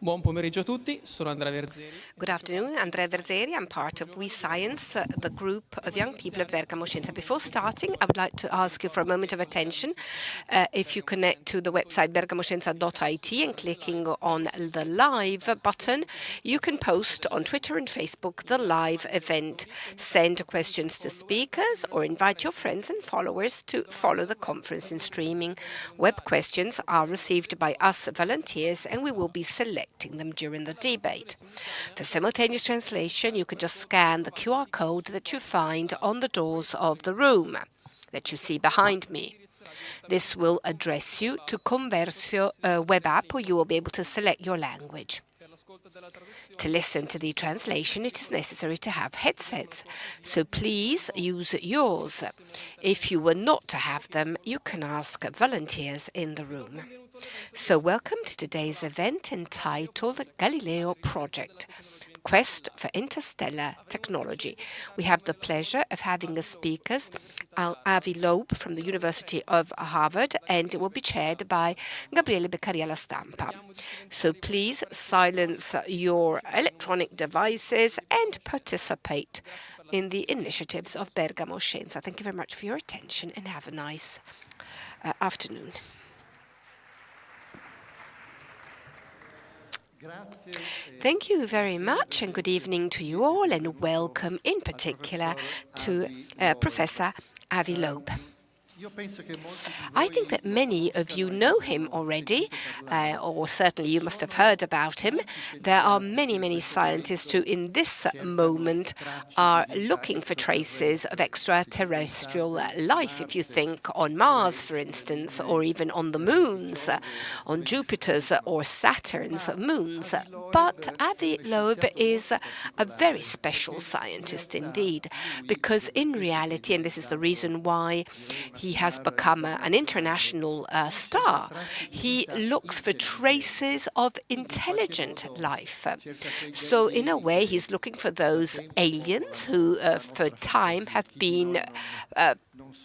Buon pomeriggio a tutti, sono Andrea Verzeri. Good afternoon, Andrea Verzeri. I'm part of We Science, the group of young people of Bergamo Scienza. Before starting, I would like to ask you for a moment of attention. If you connect to the website bergamoscienza.it and clicking on the live button, you can post on Twitter and Facebook the live event. Send questions to speakers or invite your friends and followers to follow the conference in streaming. Web questions are received by us volunteers and we will be selecting them during the debate. For simultaneous translation, you can just scan the QR code that you find on the doors of the room that you see behind me. This will address you to Conversio web app, where you will be able to select your language. To listen to the translation, it is necessary to have headsets, so please use yours. If you were not to have them, you can ask volunteers in the room. So welcome to today's event entitled Galileo Project, Quest for Interstellar Technology. We have the pleasure of having as speakers Loeb from the University of Harvard, and it will be chaired by Gabriele Beccaria Stampa. So please silence your electronic devices and participate in the initiatives of Bergamo Scienza. Thank you very much for your attention and have a nice afternoon. Thank you very much, and good evening to you all, and welcome in particular to Professor Loeb. I think that many of you know him already, or certainly you must have heard about him. There are many, many scientists who in this moment are looking for traces of extraterrestrial life. If you think on Mars, for instance, or even on the moons, on Jupiter's or Saturn's moons. But Loeb is a very special scientist indeed, because in reality, and this is the reason why he has become an international star, he looks for traces of intelligent life. So in a way, he's looking for those aliens who for time have been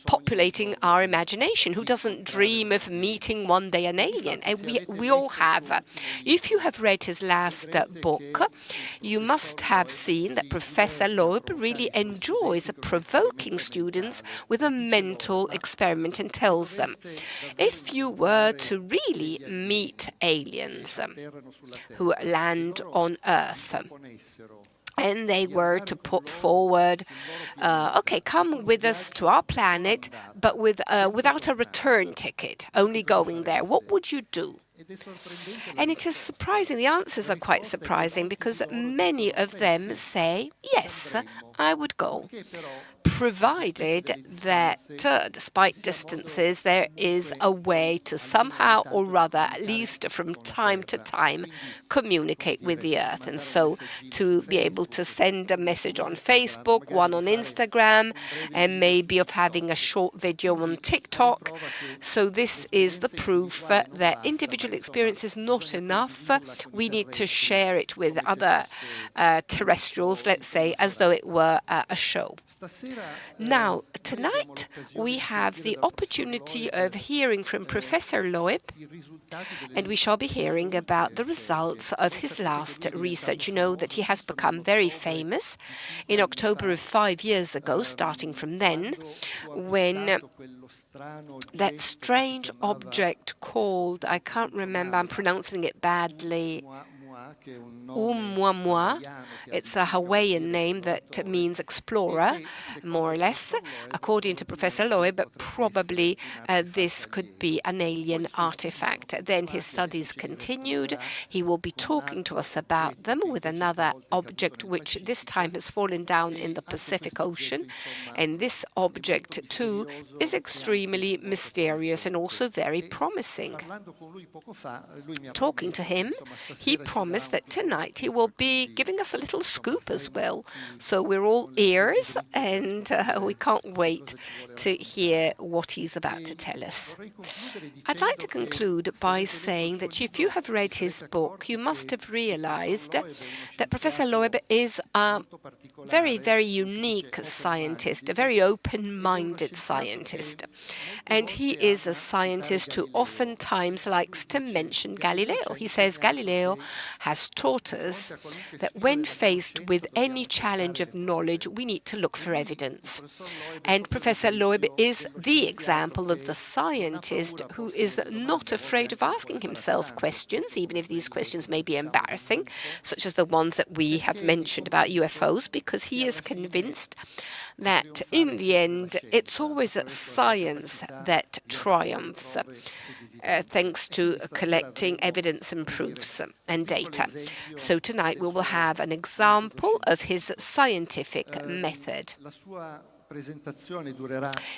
populating our imagination. Who doesn't dream of meeting one day an alien? And we all have. If you have read his last book, you must have seen that Professor Loeb really enjoys provoking students with a mental experiment and tells them, if you were to really meet aliens who land on Earth, and they were to put forward, okay, come with us to our planet, but without a return ticket, only going there, what would you do? And it is surprising, the answers are quite surprising, because many of them say, yes, I would go, provided that despite distances, there is a way to somehow or other, at least from time to time, communicate with the Earth. And so to be able to send a message on Facebook, one on Instagram, and maybe of having a short video on TikTok. So this is the proof that individual experience is not enough. We need to share it with other terrestrials, let's say, as though it were a show. Now, tonight, we have the opportunity of hearing from Professor Loeb, and we shall be hearing about the results of his last research. You know that he has become very famous in October of 5 years ago, starting from then, when that strange object called, I can't remember, I'm pronouncing it badly, Oumuamua. It's a Hawaiian name that means explorer, more or less. According to Professor Loeb, probably this could be an alien artifact. Then his studies continued. He will be talking to us about them with another object which this time has fallen down in the Pacific Ocean. And this object, too, is extremely mysterious and also very promising. Talking to him, he promised that tonight he will be giving us a little scoop as well. So we're all ears, and we can't wait to hear what he's about to tell us. I'd like to conclude by saying that if you have read his book, you must have realized that Professor Loeb is a very, very unique scientist, a very open-minded scientist. And he is a scientist who oftentimes likes to mention Galileo. He says Galileo has taught us that when faced with any challenge of knowledge, we need to look for evidence. And Professor Loeb is the example of the scientist who is not afraid of asking himself questions, even if these questions may be embarrassing, such as the ones that we have mentioned about UFOs, because he is convinced that in the end, it's always science that triumphs, thanks to collecting evidence and proofs and data. So tonight we will have an example of his scientific method.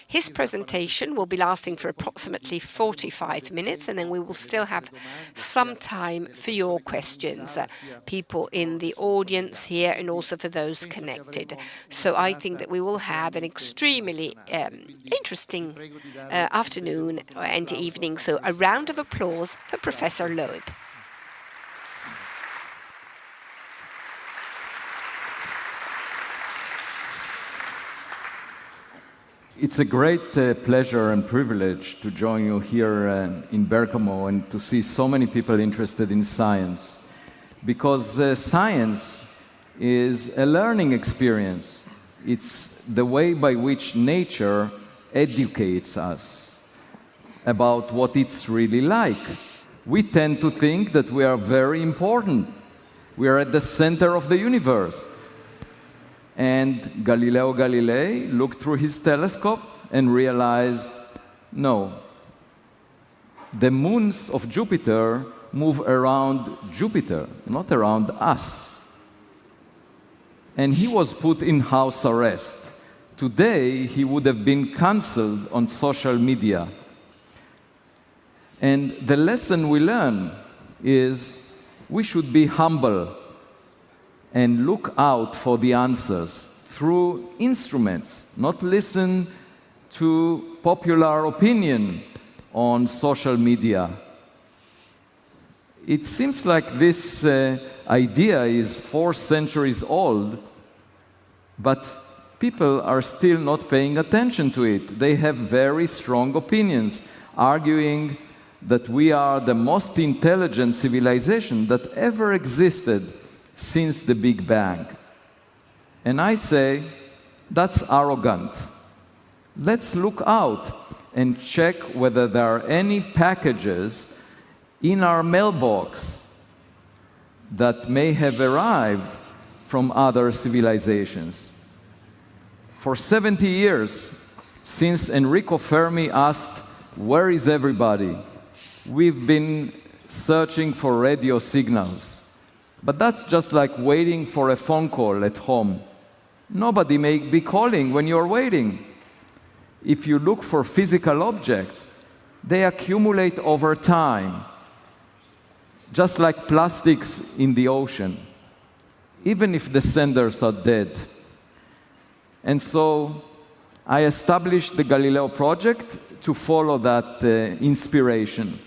His presentation will be lasting for approximately 45 minutes, and then we will still have some time for your questions, people in the audience here and also for those connected. So I think that we will have an extremely interesting afternoon and evening. So a round of applause for Professor Loeb. It's a great pleasure and privilege to join you here in Bergamo and to see so many people interested in science, because science is a learning experience. It's the way by which nature educates us about what it's really like. We tend to think that we are very important. We are at the center of the universe. And Galileo Galilei looked through his telescope and realized, no, the moons of Jupiter move around Jupiter, not around us. And he was put in house arrest. Today, he would have been cancelled on social media. And the lesson we learn is we should be humble and look out for the answers through instruments, not listen to popular opinion on social media. It seems like this idea is 4 centuries old, but people are still not paying attention to it. They have very strong opinions, arguing that we are the most intelligent civilization that ever existed since the Big Bang. And I say, that's arrogant. Let's look out and check whether there are any packages in our mailbox that may have arrived from other civilizations. For 70 years, since Enrico Fermi asked, "Where is everybody?" we've been searching for radio signals. But that's just like waiting for a phone call at home. Nobody may be calling when you're waiting. If you look for physical objects, they accumulate over time, just like plastics in the ocean, even if the senders are dead. And so I established the Galileo Project to follow that inspiration.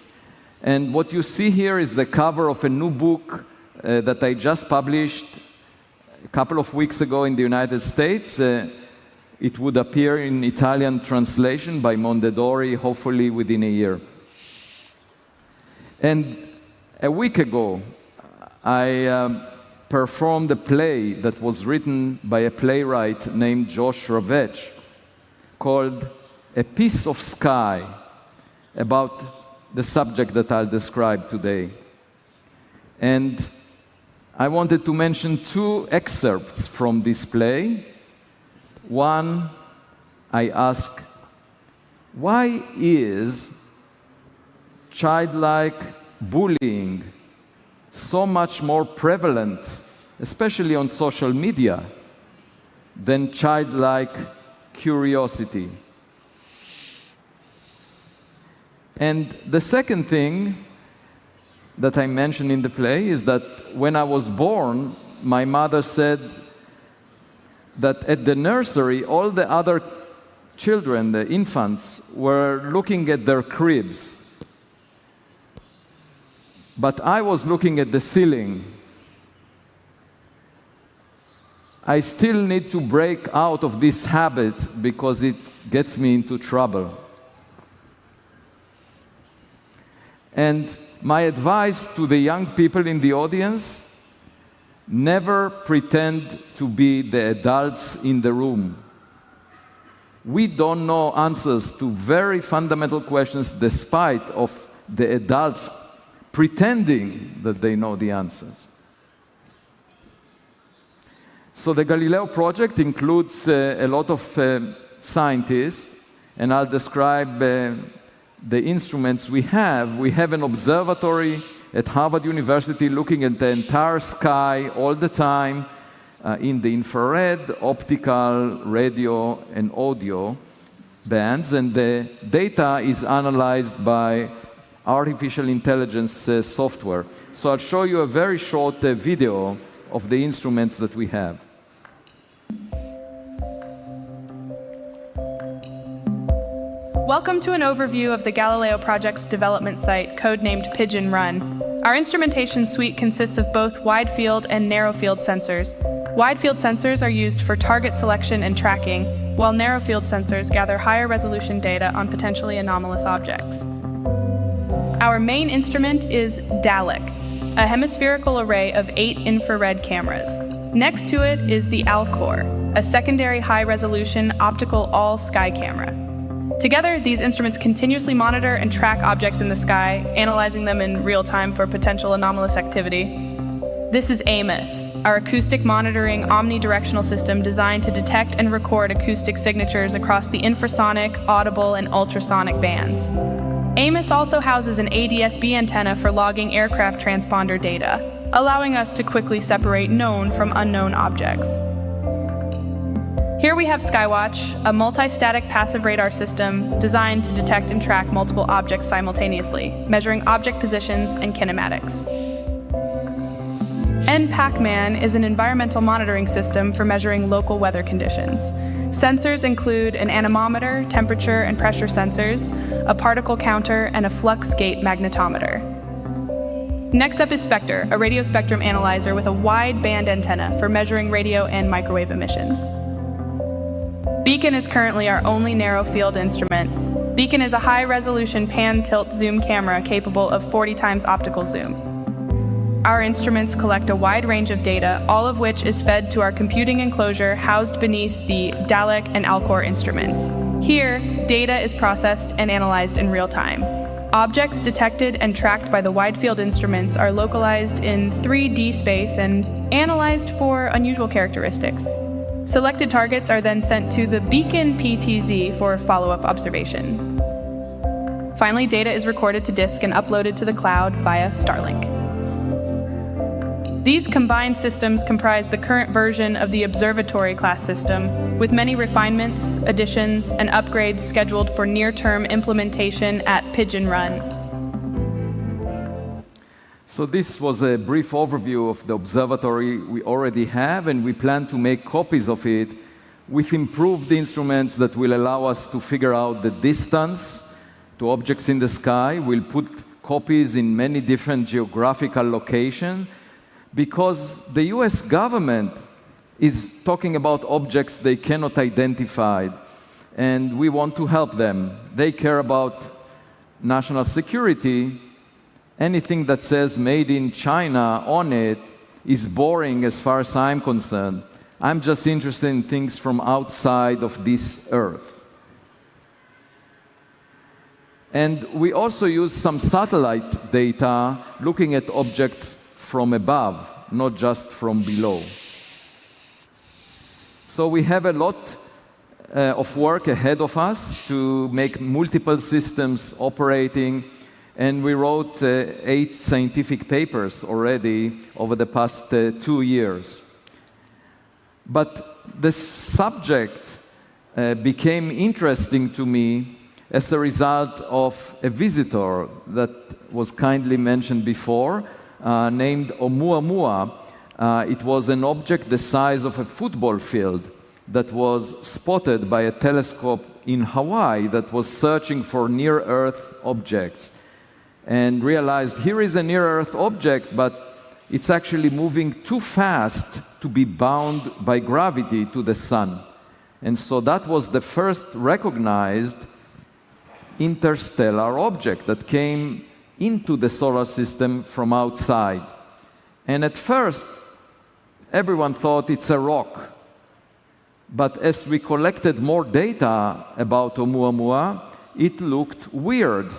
And what you see here is the cover of a new book that I just published a couple of weeks ago in the United States. It would appear in Italian translation by Moderator, hopefully within a year. And a week ago, I performed a play that was written by a playwright named Josh Ravech called a piece of sky about the subject that I'll describe today. And I wanted to mention two excerpts from this play. One, I ask, why is childlike bullying so much more prevalent, especially on social media, than childlike curiosity? And the second thing that I mentioned in the play is that when I was born, my mother said that at the nursery, all the other children, the infants, were looking at their cribs. But I was looking at the ceiling. I still need to break out of this habit because it gets me into trouble. And my advice to the young people in the audience, never pretend to be the adults in the room. We don't know answers to very fundamental questions despite of the adults pretending that they know the answers. So the Galileo Project includes a lot of scientists, and I'll describe the instruments we have. We have an observatory at Harvard University looking at the entire sky all the time in the infrared, optical, radio, and audio bands, and the data is analyzed by artificial intelligence software. So I'll show you a very short video of the instruments that we have. Welcome to an overview of the Galileo Project's development site, codenamed Pigeon Run. Our instrumentation suite consists of both wide-field and narrow-field sensors. Wide-field sensors are used for target selection and tracking, while narrow-field sensors gather higher-resolution data on potentially anomalous objects. Our main instrument is DALEC, a hemispherical array of 8 infrared cameras. Next to it is the ALCOR, a secondary high-resolution optical all-sky camera. Together, these instruments continuously monitor and track objects in the sky, analyzing them in real time for potential anomalous activity. This is AMOS, our acoustic monitoring omnidirectional system designed to detect and record acoustic signatures across the infrasonic, audible, and ultrasonic bands. AMOS also houses an ADS-B antenna for logging aircraft transponder data, allowing us to quickly separate known from unknown objects. Here we have Skywatch, a multi-static passive radar system designed to detect and track multiple objects simultaneously, measuring object positions and kinematics. NPAC-MAN is an environmental monitoring system for measuring local weather conditions. Sensors include an anemometer, temperature and pressure sensors, a particle counter, and a flux gate magnetometer. Next up is Spectre, a radio spectrum analyzer with a wide band antenna for measuring radio and microwave emissions. Beacon is currently our only narrow-field instrument. Beacon is a high-resolution pan-tilt zoom camera capable of 40 times optical zoom. Our instruments collect a wide range of data, all of which is fed to our computing enclosure housed beneath the DALEC and ALCOR instruments. Here, data is processed and analyzed in real time. Objects detected and tracked by the wide-field instruments are localized in 3D space and analyzed for unusual characteristics. Selected targets are then sent to the Beacon PTZ for follow-up observation. Finally, data is recorded to disk and uploaded to the cloud via Starlink. These combined systems comprise the current version of the Observatory class system, with many refinements, additions, and upgrades scheduled for near-term implementation at Pigeon Run. So this was a brief overview of the observatory we already have, and we plan to make copies of it with improved instruments that will allow us to figure out the distance to objects in the sky. We'll put copies in many different geographical locations because the US government is talking about objects they cannot identify, and we want to help them. They care about national security. Anything that says made in China on it is boring as far as I'm concerned. I'm just interested in things from outside of this earth. And we also use some satellite data looking at objects from above, not just from below. So we have a lot of work ahead of us to make multiple systems operating, and we wrote 8 scientific papers already over the past 2 years. But the subject became interesting to me as a result of a visitor that was kindly mentioned before, named Oumuamua. It was an object the size of a football field that was spotted by a telescope in Hawaii that was searching for near-Earth objects, and realized here is a near-Earth object, but it's actually moving too fast to be bound by gravity to the sun. And so that was the first recognized interstellar object that came into the solar system from outside. And at first, everyone thought it's a rock. But as we collected more data about Oumuamua, it looked weird.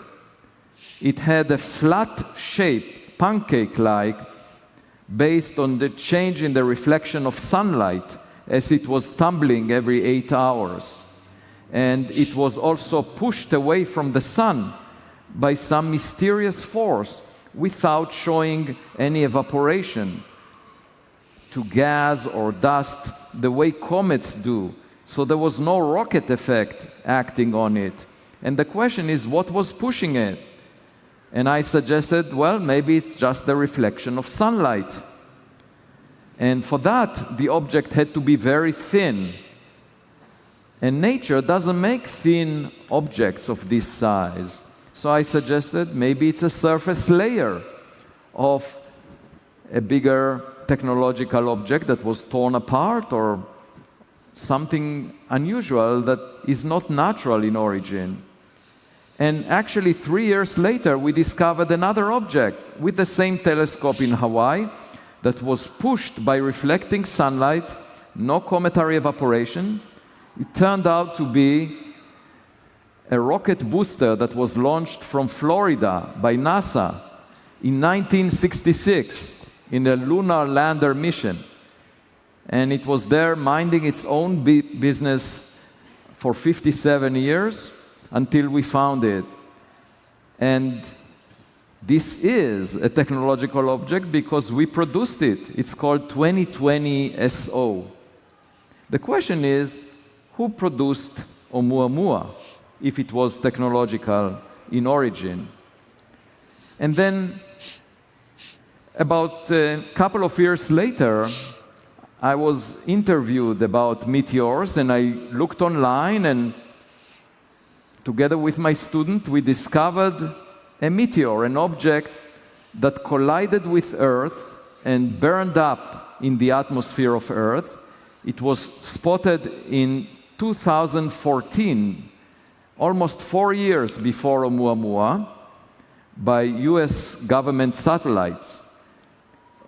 It had a flat shape, pancake-like, based on the change in the reflection of sunlight as it was tumbling every 8 hours. And it was also pushed away from the sun by some mysterious force without showing any evaporation to gas or dust the way comets do. So there was no rocket effect acting on it. And the question is, what was pushing it? And I suggested, well, maybe it's just the reflection of sunlight. And for that, the object had to be very thin. And nature doesn't make thin objects of this size. So I suggested maybe it's a surface layer of a bigger technological object that was torn apart, or something unusual that is not natural in origin. And actually 3 years later, we discovered another object with the same telescope in Hawaii that was pushed by reflecting sunlight, no cometary evaporation. It turned out to be a rocket booster that was launched from Florida by NASA in 1966 in a lunar lander mission. And it was there minding its own business for 57 years until we found it. And this is a technological object because we produced it. It's called 2020 SO. The question is, who produced Oumuamua if it was technological in origin? And then, about a couple of years later, I was interviewed about meteors, and I looked online, and together with my student, we discovered a meteor, an object that collided with Earth and burned up in the atmosphere of Earth. It was spotted in 2014, almost 4 years before Oumuamua, by US government satellites.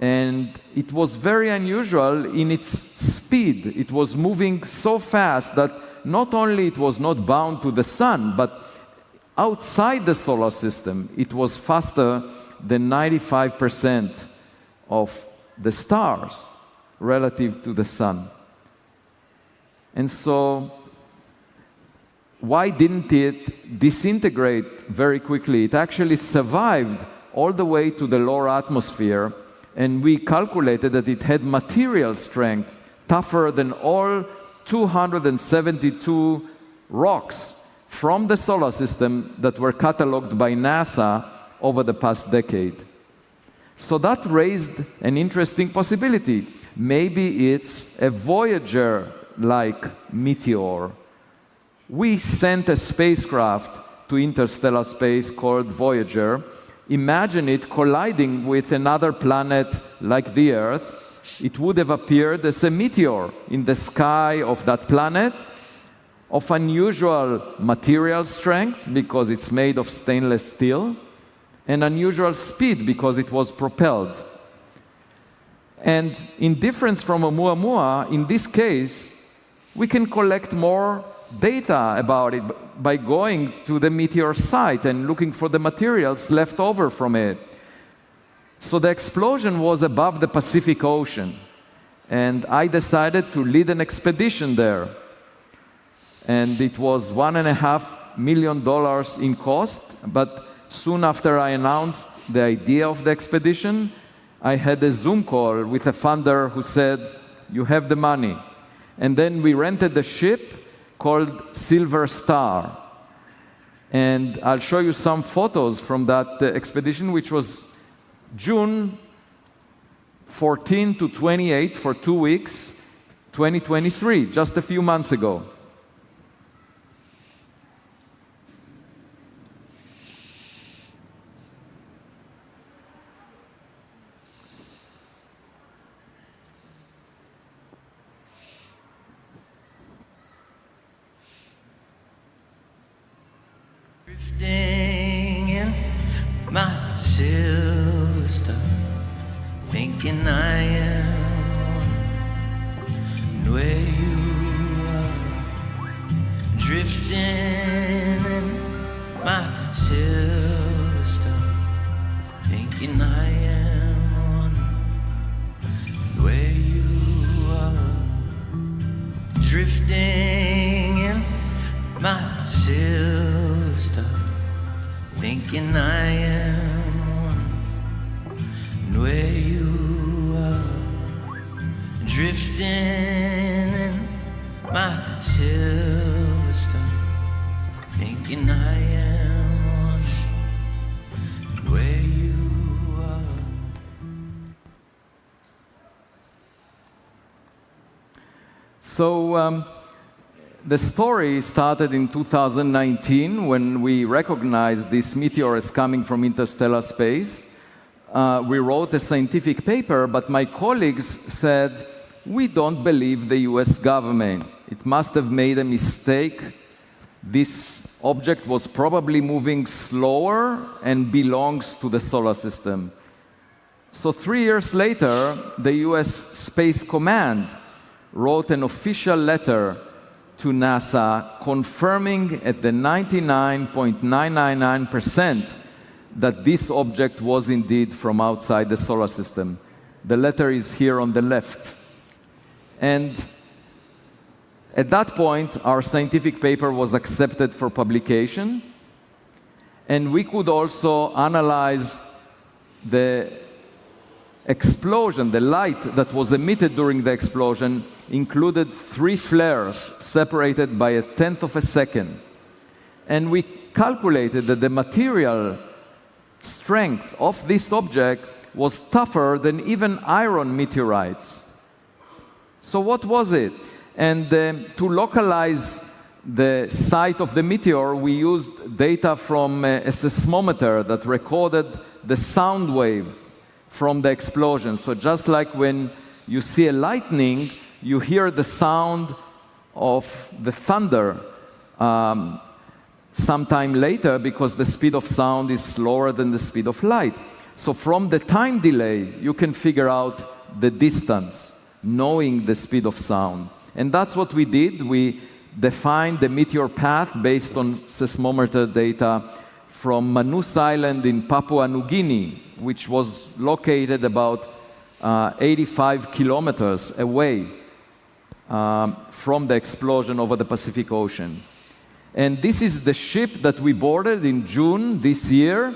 And it was very unusual in its speed. It was moving so fast that not only it was not bound to the sun, but outside the solar system, it was faster than 95% of the stars relative to the sun. And so, why didn't it disintegrate very quickly? It actually survived all the way to the lower atmosphere, and we calculated that it had material strength tougher than all 272 rocks from the solar system that were cataloged by NASA over the past decade. So that raised an interesting possibility. Maybe it's a Voyager-like meteor. We sent a spacecraft to interstellar space called Voyager. Imagine it colliding with another planet like the Earth. It would have appeared as a meteor in the sky of that planet, of unusual material strength because it's made of stainless steel, and unusual speed because it was propelled. And in difference from Oumuamua, in this case, we can collect more data about it by going to the meteor site and looking for the materials left over from it. So the explosion was above the Pacific Ocean, and I decided to lead an expedition there. And it was $1.5 million in cost, but soon after I announced the idea of the expedition, I had a Zoom call with a funder who said, "You have the money." And then we rented a ship called Silver Star. And I'll show you some photos from that expedition, which was June 14 to 28 for 2 weeks, 2023, just a few months ago. Drifting in my silver stuff, thinking I am where you are. Drifting in my silver stuff, thinking I am where you are. Drifting in my silver stuff, thinking I am where you are. Drifting in my silver stuff, thinking I am where you are. So the story started in 2019 when we recognized this meteor as coming from interstellar space. We wrote a scientific paper, but my colleagues said, "We don't believe the US government. It must have made a mistake. This object was probably moving slower and belongs to the solar system." So 3 years later, the US Space Command wrote an official letter to NASA confirming at the 99.999% that this object was indeed from outside the solar system. The letter is here on the left. And at that point, our scientific paper was accepted for publication, and we could also analyze the explosion, the light that was emitted during the explosion included 3 flares separated by 1/10 of a second. And we calculated that the material strength of this object was tougher than even iron meteorites. So what was it? And to localize the site of the meteor, we used data from a seismometer that recorded the sound wave from the explosion. So just like when you see a lightning, you hear the sound of the thunder sometime later because the speed of sound is slower than the speed of light. So from the time delay, you can figure out the distance, knowing the speed of sound. And that's what we did. We defined the meteor path based on seismometer data from Manus Island in Papua New Guinea, which was located about 85 kilometers away from the explosion over the Pacific Ocean. And this is the ship that we boarded in June this year.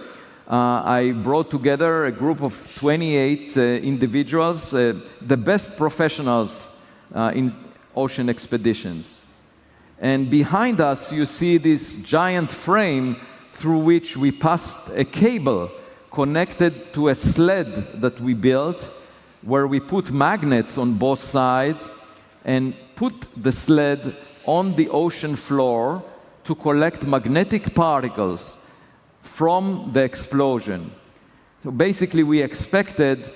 I brought together a group of 28 individuals, the best professionals in ocean expeditions. And behind us, you see this giant frame through which we passed a cable connected to a sled that we built, where we put magnets on both sides and put the sled on the ocean floor to collect magnetic particles from the explosion. So basically, we expected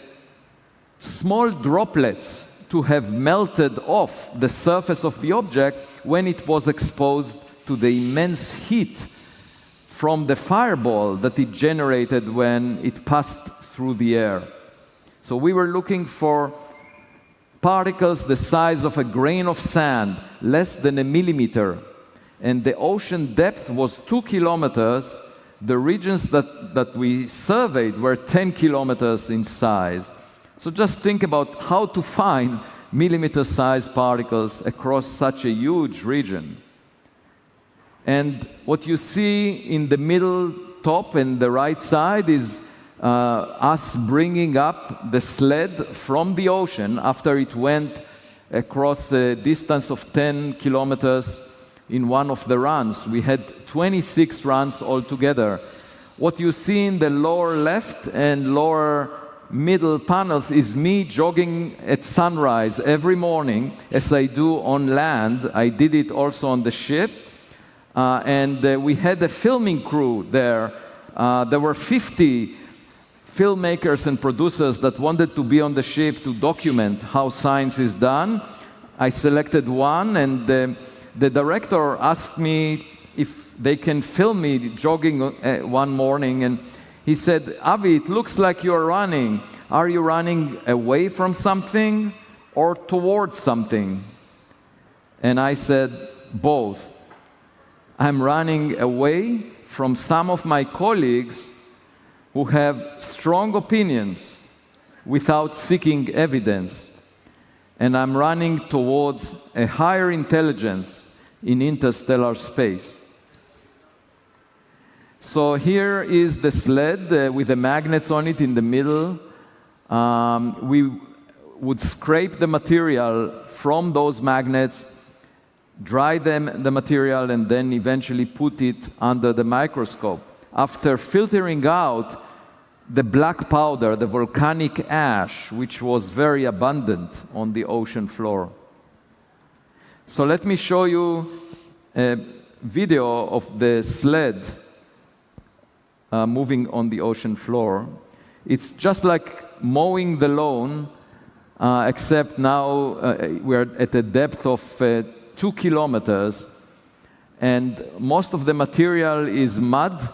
small droplets to have melted off the surface of the object when it was exposed to the immense heat from the fireball that it generated when it passed through the air. So we were looking for particles the size of a grain of sand, less than a millimeter, and the ocean depth was 2 kilometers. The regions that we surveyed were 10 kilometers in size. So just think about how to find millimeter-sized particles across such a huge region. And what you see in the middle top and the right side is us bringing up the sled from the ocean after it went across a distance of 10 kilometers in one of the runs. We had 26 runs altogether. What you see in the lower left and lower middle panels is me jogging at sunrise every morning, as I do on land. I did it also on the ship. And we had a filming crew there. There were 50 filmmakers and producers that wanted to be on the ship to document how science is done. I selected one, and the director asked me if they can film me jogging one morning, and he said, "Avi, it looks like you're running. Are you running away from something or towards something?" And I said, "Both. I'm running away from some of my colleagues who have strong opinions without seeking evidence. And I'm running towards a higher intelligence in interstellar space." So here is the sled with the magnets on it in the middle. We would scrape the material from those magnets, dry the material, and then eventually put it under the microscope. After filtering out the black powder, the volcanic ash, which was very abundant on the ocean floor. So let me show you a video of the sled moving on the ocean floor. It's just like mowing the lawn, except now we're at a depth of 2 kilometers, and most of the material is mud,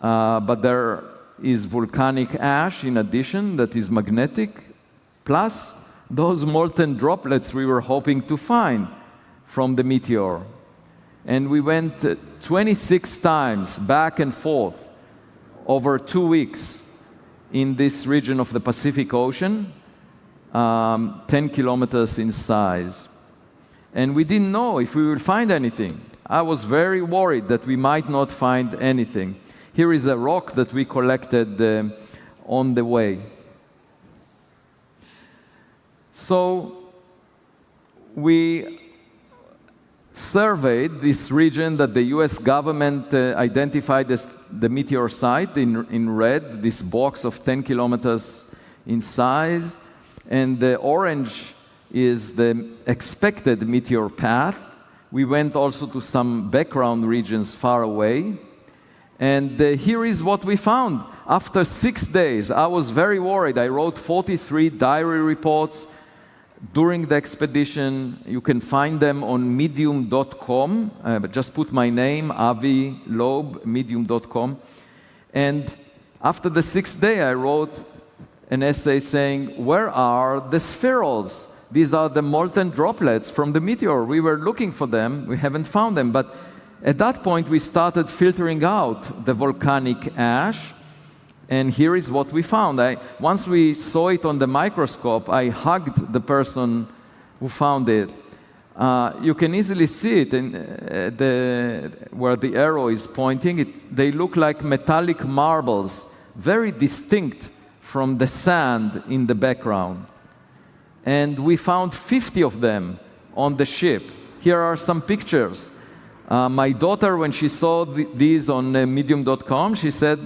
but there is volcanic ash in addition that is magnetic, plus those molten droplets we were hoping to find from the meteor. And we went 26 times back and forth over 2 weeks in this region of the Pacific Ocean, 10 kilometers in size. And we didn't know if we would find anything. I was very worried that we might not find anything. Here is a rock that we collected on the way. So we surveyed this region that the US government identified as the meteor site in red, this box of 10 kilometers in size, and the orange is the expected meteor path. We went also to some background regions far away, and here is what we found. After 6 days, I was very worried. I wrote 43 diary reports during the expedition. You can find them on medium.com. But just put my name, Avi Loeb, medium.com. And after the 6th day, I wrote an essay saying, where are the spherules? These are the molten droplets from the meteor. We were looking for them. We haven't found them. But at that point, we started filtering out the volcanic ash. And here is what we found. Once we saw it on the microscope, I hugged the person who found it. You can easily see it where the arrow is pointing. They look like metallic marbles, very distinct from the sand in the background. And we found 50 of them on the ship. Here are some pictures. My daughter, when she saw these on medium.com, she said,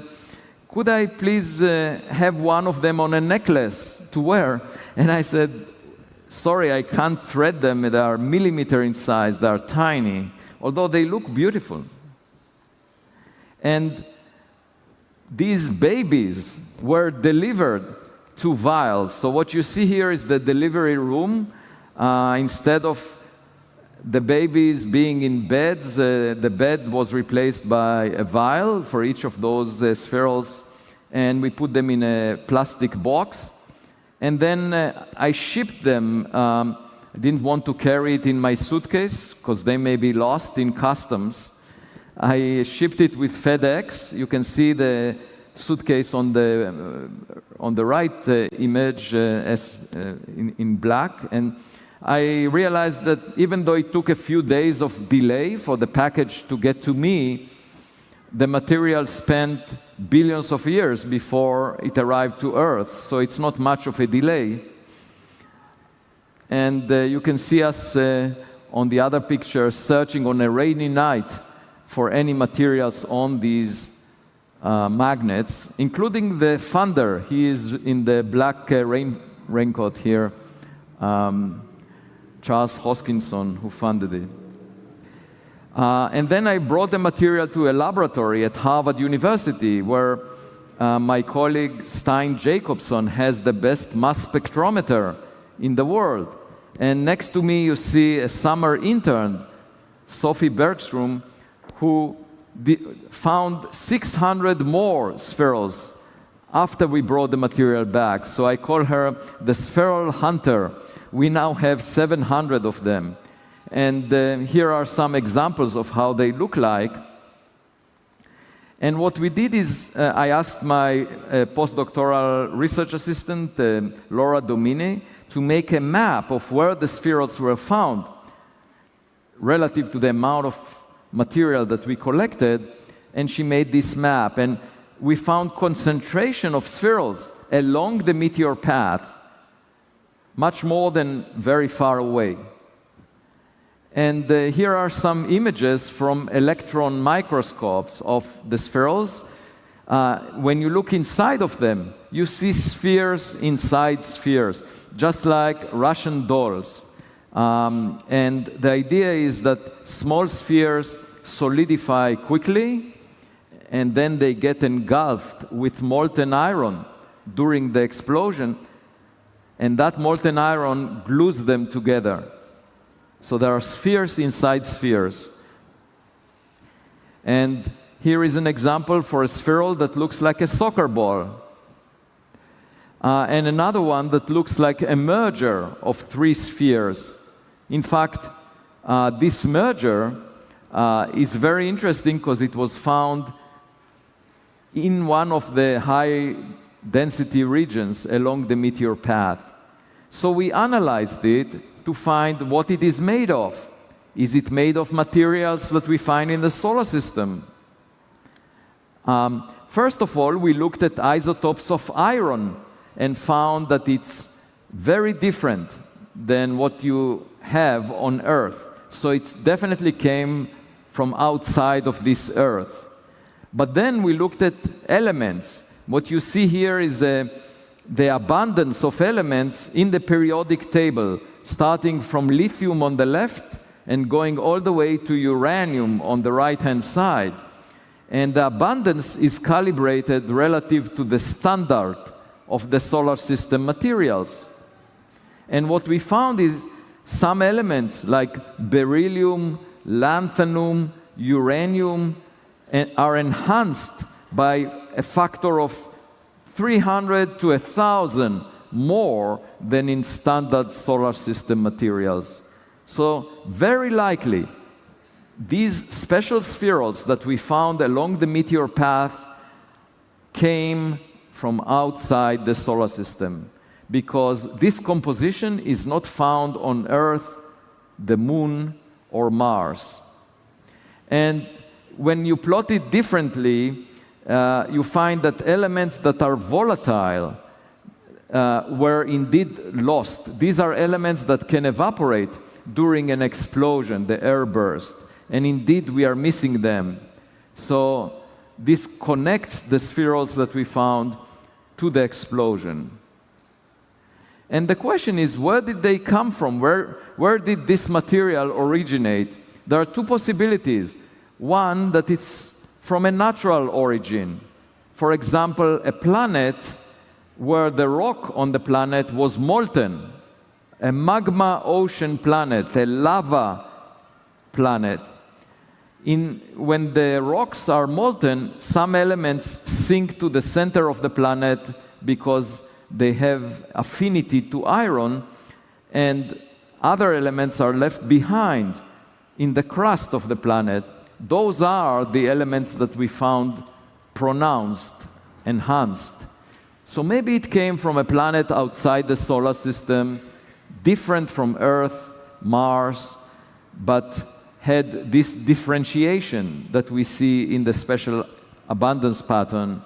could I please have one of them on a necklace to wear? And I said, sorry, I can't thread them. They are millimeter in size. They are tiny, although they look beautiful. And these babies were delivered to vials. So what you see here is the delivery room. Instead of the babies being in beds, the bed was replaced by a vial for each of those spherules, and we put them in a plastic box. And then I shipped them I didn't want to carry it in my suitcase because they may be lost in customs. I shipped it with FedEx. You can see the suitcase on the right image in black. And I realized that even though it took a few days of delay for the package to get to me, the material spent billions of years before it arrived to Earth, so it's not much of a delay. And you can see us on the other picture searching on a rainy night for any materials on these magnets, including the funder. He is in the black raincoat here, Charles Hoskinson, who funded it. And then I brought the material to a laboratory at Harvard University, where my colleague Stein Jacobson has the best mass spectrometer in the world. And next to me you see a summer intern, Sophie Bergstrom, who found 600 more spherules after we brought the material back. So I call her the spheral hunter. We now have 700 of them. And here are some examples of how they look like. And what we did is I asked my postdoctoral research assistant, Laura Domine, to make a map of where the spherules were found relative to the amount of material that we collected, and she made this map. And we found concentration of spherules along the meteor path, much more than very far away. And here are some images from electron microscopes of the spherules. When you look inside of them, you see spheres inside spheres, just like Russian dolls. And the idea is that small spheres solidify quickly, and then they get engulfed with molten iron during the explosion, and that molten iron glues them together. So there are spheres inside spheres. And here is an example for a spherule that looks like a soccer ball. And another one that looks like a merger of 3 spheres. In fact, this merger is very interesting because it was found in one of the high-density regions along the meteor path. So we analyzed it to find what it is made of. Is it made of materials that we find in the solar system? First of all, we looked at isotopes of iron and found that it's very different than what you have on Earth. So it definitely came from outside of this Earth. But then we looked at elements. What you see here is the abundance of elements in the periodic table, starting from lithium on the left and going all the way to uranium on the right-hand side. And the abundance is calibrated relative to the standard of the solar system materials. And what we found is some elements like beryllium, lanthanum, uranium are enhanced by a factor of 300 to 1,000 more than in standard solar system materials. So very likely, these special spherules that we found along the meteor path came from outside the solar system, because this composition is not found on Earth, the Moon, or Mars. And when you plot it differently, you find that elements that are volatile were indeed lost. These are elements that can evaporate during an explosion, the air burst. And indeed, we are missing them. So this connects the spherules that we found to the explosion. And the question is, where did they come from? Where did this material originate? There are 2 possibilities. One, that it's from a natural origin. For example, a planet where the rock on the planet was molten, a magma ocean planet, a lava planet. When the rocks are molten, some elements sink to the center of the planet because they have affinity to iron, and other elements are left behind in the crust of the planet. Those are the elements that we found pronounced, enhanced. So maybe it came from a planet outside the solar system, different from Earth, Mars, but had this differentiation that we see in the special abundance pattern.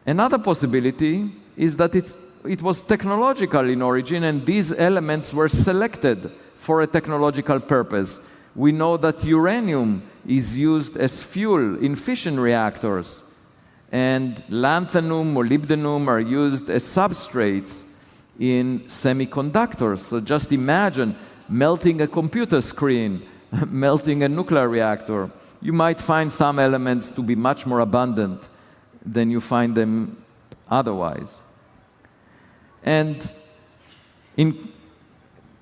Another possibility is that it was technological in origin, and these elements were selected for a technological purpose. We know that uranium is used as fuel in fission reactors, and lanthanum, molybdenum are used as substrates in semiconductors. So just imagine melting a computer screen, melting a nuclear reactor. You might find some elements to be much more abundant than you find them otherwise. And in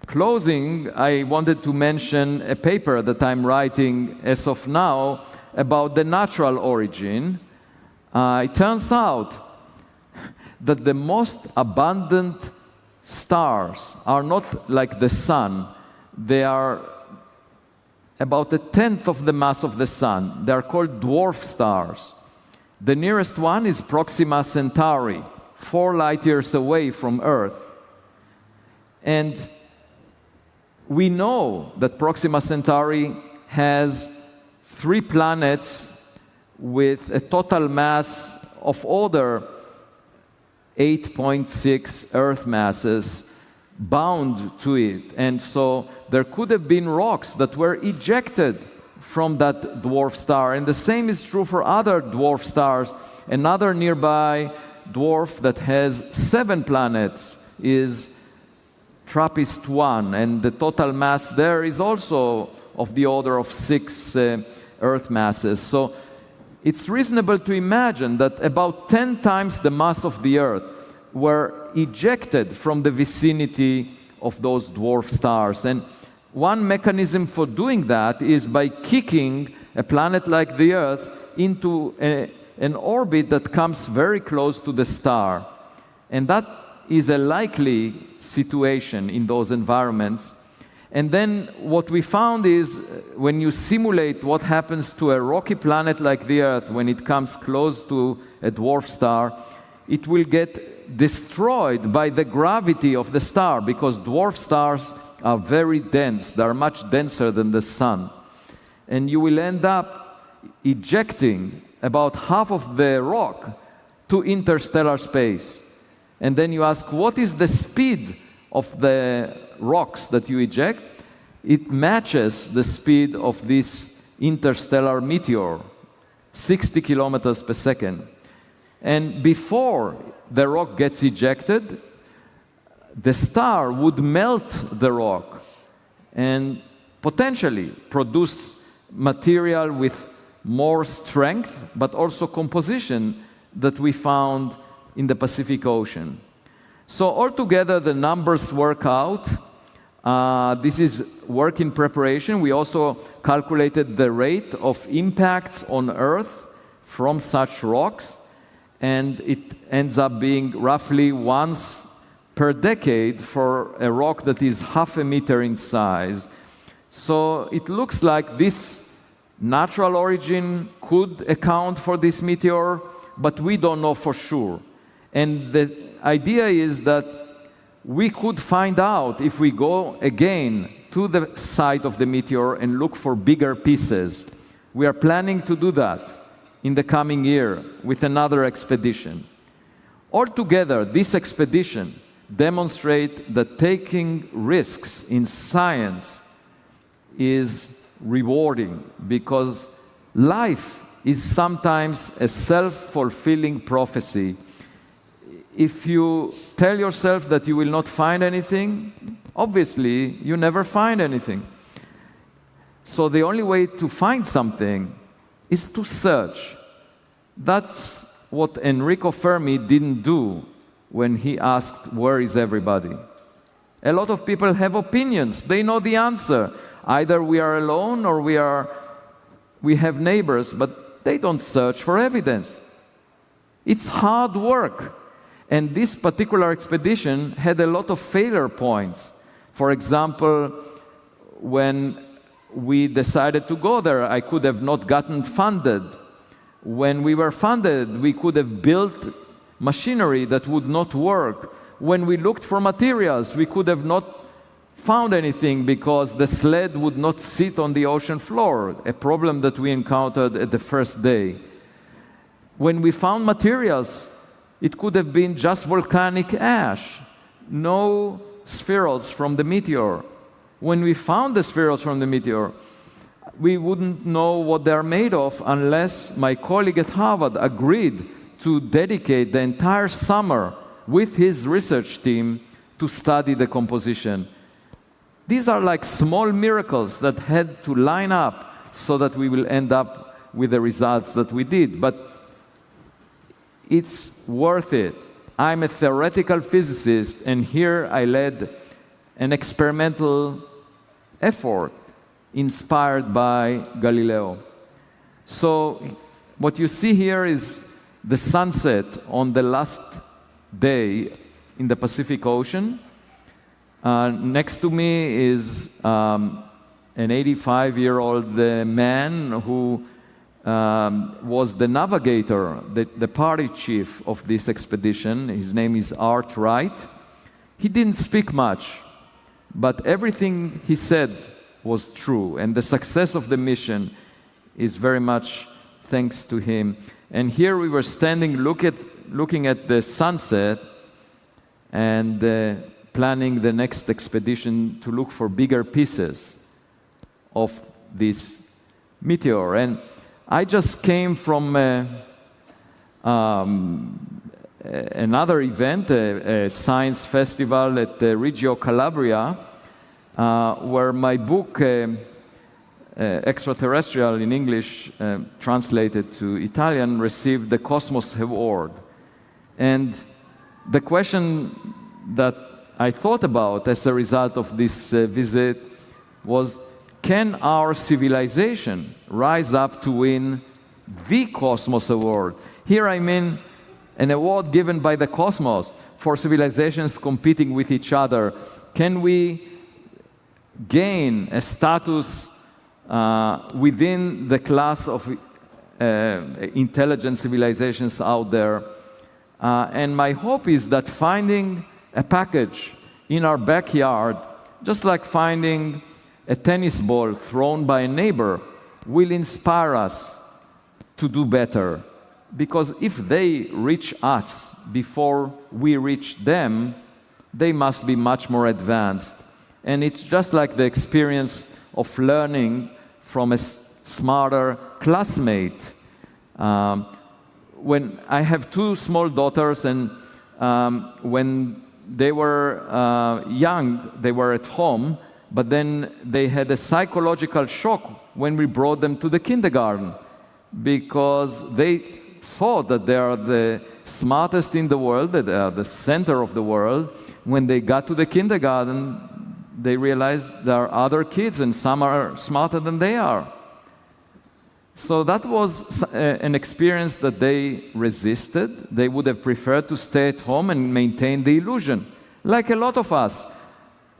closing, I wanted to mention a paper that I'm writing as of now about the natural origin. It turns out that the most abundant stars are not like the sun. They are about 1/10 of the mass of the sun. They are called dwarf stars. The nearest one is Proxima Centauri, 4 light years away from Earth. And we know that Proxima Centauri has 3 planets with a total mass of order 8.6 Earth masses bound to it. And so there could have been rocks that were ejected from that dwarf star. And the same is true for other dwarf stars. Another nearby dwarf that has 7 planets is TRAPPIST-1, and the total mass there is also of the order of 6 Earth masses. So it's reasonable to imagine that about 10 times the mass of the Earth were ejected from the vicinity of those dwarf stars. And one mechanism for doing that is by kicking a planet like the Earth into an orbit that comes very close to the star. And that is a likely situation in those environments. And then what we found is when you simulate what happens to a rocky planet like the Earth when it comes close to a dwarf star, it will get destroyed by the gravity of the star, because dwarf stars are very dense. They are much denser than the sun. And you will end up ejecting about half of the rock to interstellar space. And then you ask, what is the speed of the rocks that you eject? It matches the speed of this interstellar meteor, 60 kilometers per second. And before the rock gets ejected, the star would melt the rock and potentially produce material with more strength, but also composition that we found in the Pacific Ocean. So altogether, the numbers work out. This is work in preparation. We also calculated the rate of impacts on Earth from such rocks, and it ends up being roughly once per decade for a rock that is 0.5 meter in size. So it looks like this natural origin could account for this meteor, but we don't know for sure. And the idea is that we could find out if we go again to the site of the meteor and look for bigger pieces. We are planning to do that in the coming year with another expedition. Altogether, this expedition demonstrates that taking risks in science is rewarding, because life is sometimes a self-fulfilling prophecy. If you tell yourself that you will not find anything, obviously you never find anything. So the only way to find something is to search. That's what Enrico Fermi didn't do when he asked, "Where is everybody?" A lot of people have opinions. They know the answer. Either we are alone or we have neighbors, but they don't search for evidence. It's hard work. And this particular expedition had a lot of failure points. For example, when we decided to go there, I could have not gotten funded. When we were funded, we could have built machinery that would not work. When we looked for materials, we could have not found anything because the sled would not sit on the ocean floor, a problem that we encountered at the first day. When we found materials, it could have been just volcanic ash, no spherules from the meteor. When we found the spherules from the meteor, we wouldn't know what they're made of unless my colleague at Harvard agreed to dedicate the entire summer with his research team to study the composition. These are like small miracles that had to line up so that we will end up with the results that we did. But it's worth it. I'm a theoretical physicist, and here I led an experimental effort inspired by Galileo. So what you see here is the sunset on the last day in the Pacific Ocean. Next to me is an 85-year-old man who was the navigator, the party chief of this expedition. His name is Art Wright. He didn't speak much, but everything he said was true, and the success of the mission is very much thanks to him. And here we were standing looking at the sunset and planning the next expedition to look for bigger pieces of this meteor. And I just came from another event, a science festival at Reggio Calabria, where my book, Extraterrestrial in English, translated to Italian, received the Cosmos Award. And the question that I thought about as a result of this visit was, can our civilization rise up to win the Cosmos Award? Here I mean an award given by the cosmos for civilizations competing with each other. Can we gain a status within the class of intelligent civilizations out there? And my hope is that finding a package in our backyard, just like finding a tennis ball thrown by a neighbor, will inspire us to do better. Because if they reach us before we reach them, they must be much more advanced. And it's just like the experience of learning from a smarter classmate. When I have two small daughters, and when they were young, they were at home, but then they had a psychological shock when we brought them to the kindergarten, because they thought that they are the smartest in the world, that they are the center of the world. When they got to the kindergarten, they realized there are other kids and some are smarter than they are. So that was an experience that they resisted. They would have preferred to stay at home and maintain the illusion. Like a lot of us,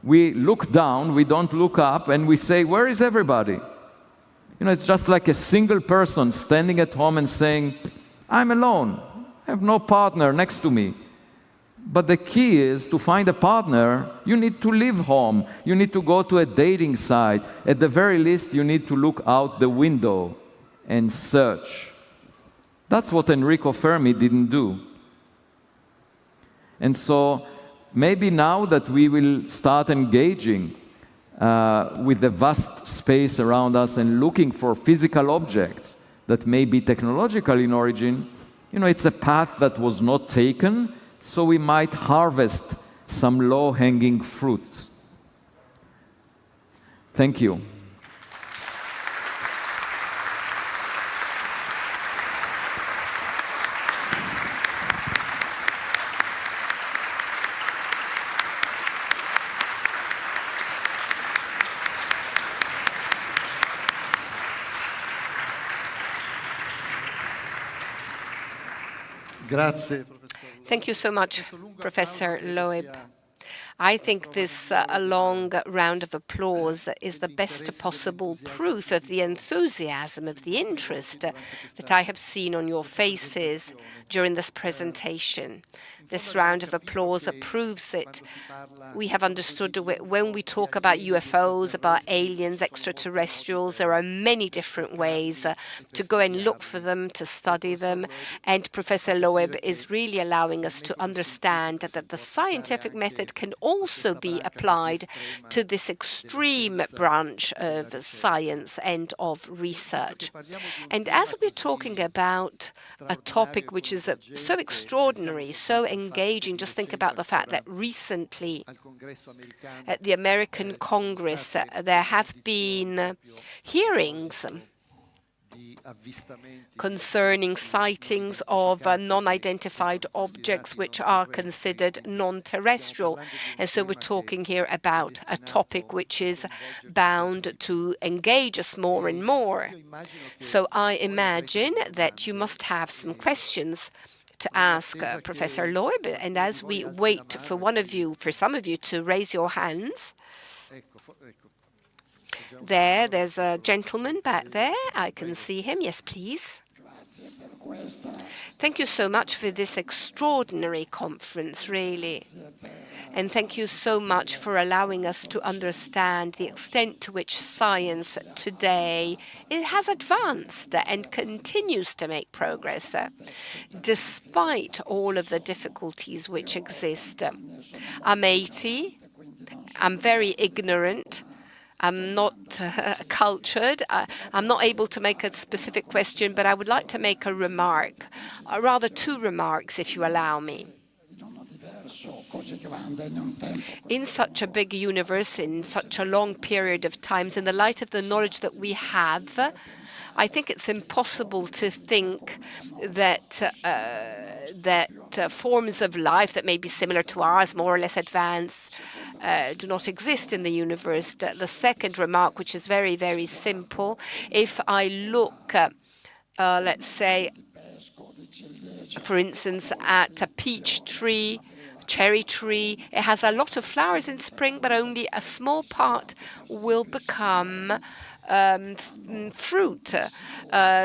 we look down, we don't look up, and we say, where is everybody? You know, it's just like a single person standing at home and saying, I'm alone, I have no partner next to me. But the key is, to find a partner, you need to leave home. You need to go to a dating site. At the very least, you need to look out the window and search. That's what Enrico Fermi didn't do. And so maybe now that we will start engaging with the vast space around us and looking for physical objects that may be technological in origin, you know, it's a path that was not taken, so we might harvest some low-hanging fruits. Thank you. Thank you so much, Professor Loeb. I think this a long round of applause is the best possible proof of the enthusiasm, of the interest that I have seen on your faces during this presentation. This round of applause proves it. We have understood when we talk about UFOs, about aliens, extraterrestrials, there are many different ways to go and look for them, to study them. And Professor Loeb is really allowing us to understand that the scientific method can also be applied to this extreme branch of science and of research. And as we're talking about a topic which is so extraordinary, so engaging, just think about the fact that recently at the American Congress there have been hearings concerning sightings of non-identified objects which are considered non-terrestrial. And so we're talking here about a topic which is bound to engage us more and more. So I imagine that you must have some questions to ask Professor Loeb. And as we wait for some of you to raise your hands, there's a gentleman back there. I can see him. Yes, please. Thank you so much for this extraordinary conference, really. And thank you so much for allowing us to understand the extent to which science today has advanced and continues to make progress, despite all of the difficulties which exist. I'm 80. I'm very ignorant. I'm not cultured. I'm not able to make a specific question, but I would like to make a remark, or rather two remarks, if you allow me. In such a big universe, in such a long period of times, in the light of the knowledge that we have, I think it's impossible to think that forms of life that may be similar to ours, more or less advanced, do not exist in the universe. The second remark, which is very, very simple, if I look, let's say, for instance, at a peach tree, cherry tree, it has a lot of flowers in spring, but only a small part will become fruit.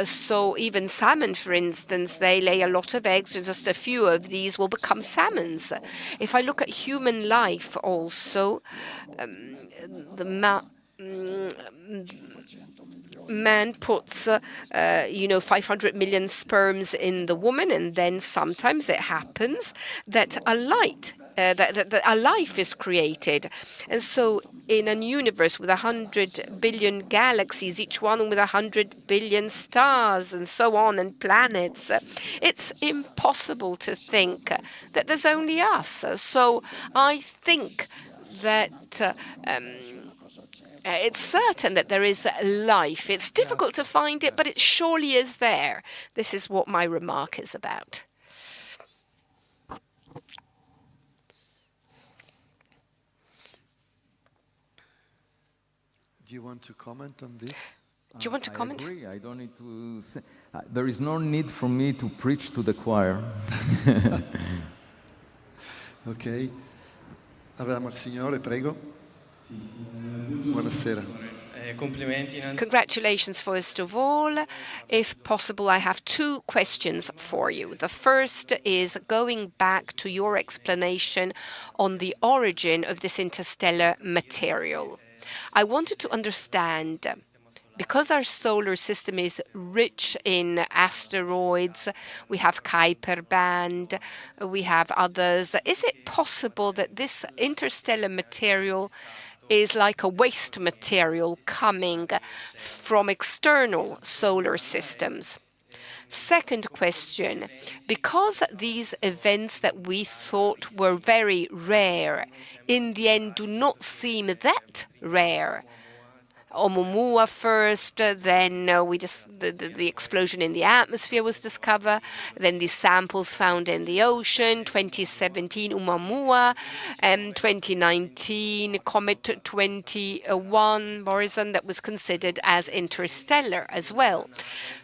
So even salmon, for instance, they lay a lot of eggs, and just a few of these will become salmons. If I look at human life also, man puts, 500 million sperms in the woman, and then sometimes it happens that a life is created. And so in a universe with 100 billion galaxies, each one with 100 billion stars and so on, and planets, it's impossible to think that there's only us. So I think that it's certain that there is life. It's difficult to find it, but it surely is there. This is what my remark is about. Do you want to comment on this? Do you want to comment? I agree. I don't need to say. There is no need for me to preach to the choir. Ok. Avevamo il Signore, prego. Buonasera. Congratulations, first of all. If possible, I have two questions for you. The first is going back to your explanation on the origin of this interstellar material. I wanted to understand, because our solar system is rich in asteroids, we have Kuiper band, we have others, is it possible that this interstellar material is like a waste material coming from external solar systems? Second question, because these events that we thought were very rare, in the end do not seem that rare. Oumuamua first, then the explosion in the atmosphere was discovered, then these samples found in the ocean, 2017 Oumuamua, and 2019 Comet 21 Boson that was considered as interstellar as well.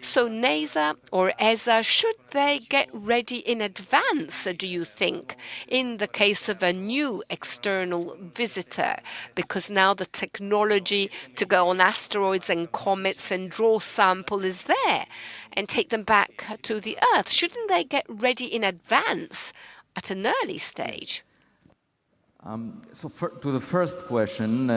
So NASA or ESA, should they get ready in advance, do you think, in the case of a new external visitor? Because now the technology to go on asteroids and comets and draw sample is there and take them back to the Earth. Shouldn't they get ready in advance at an early stage? To the first question,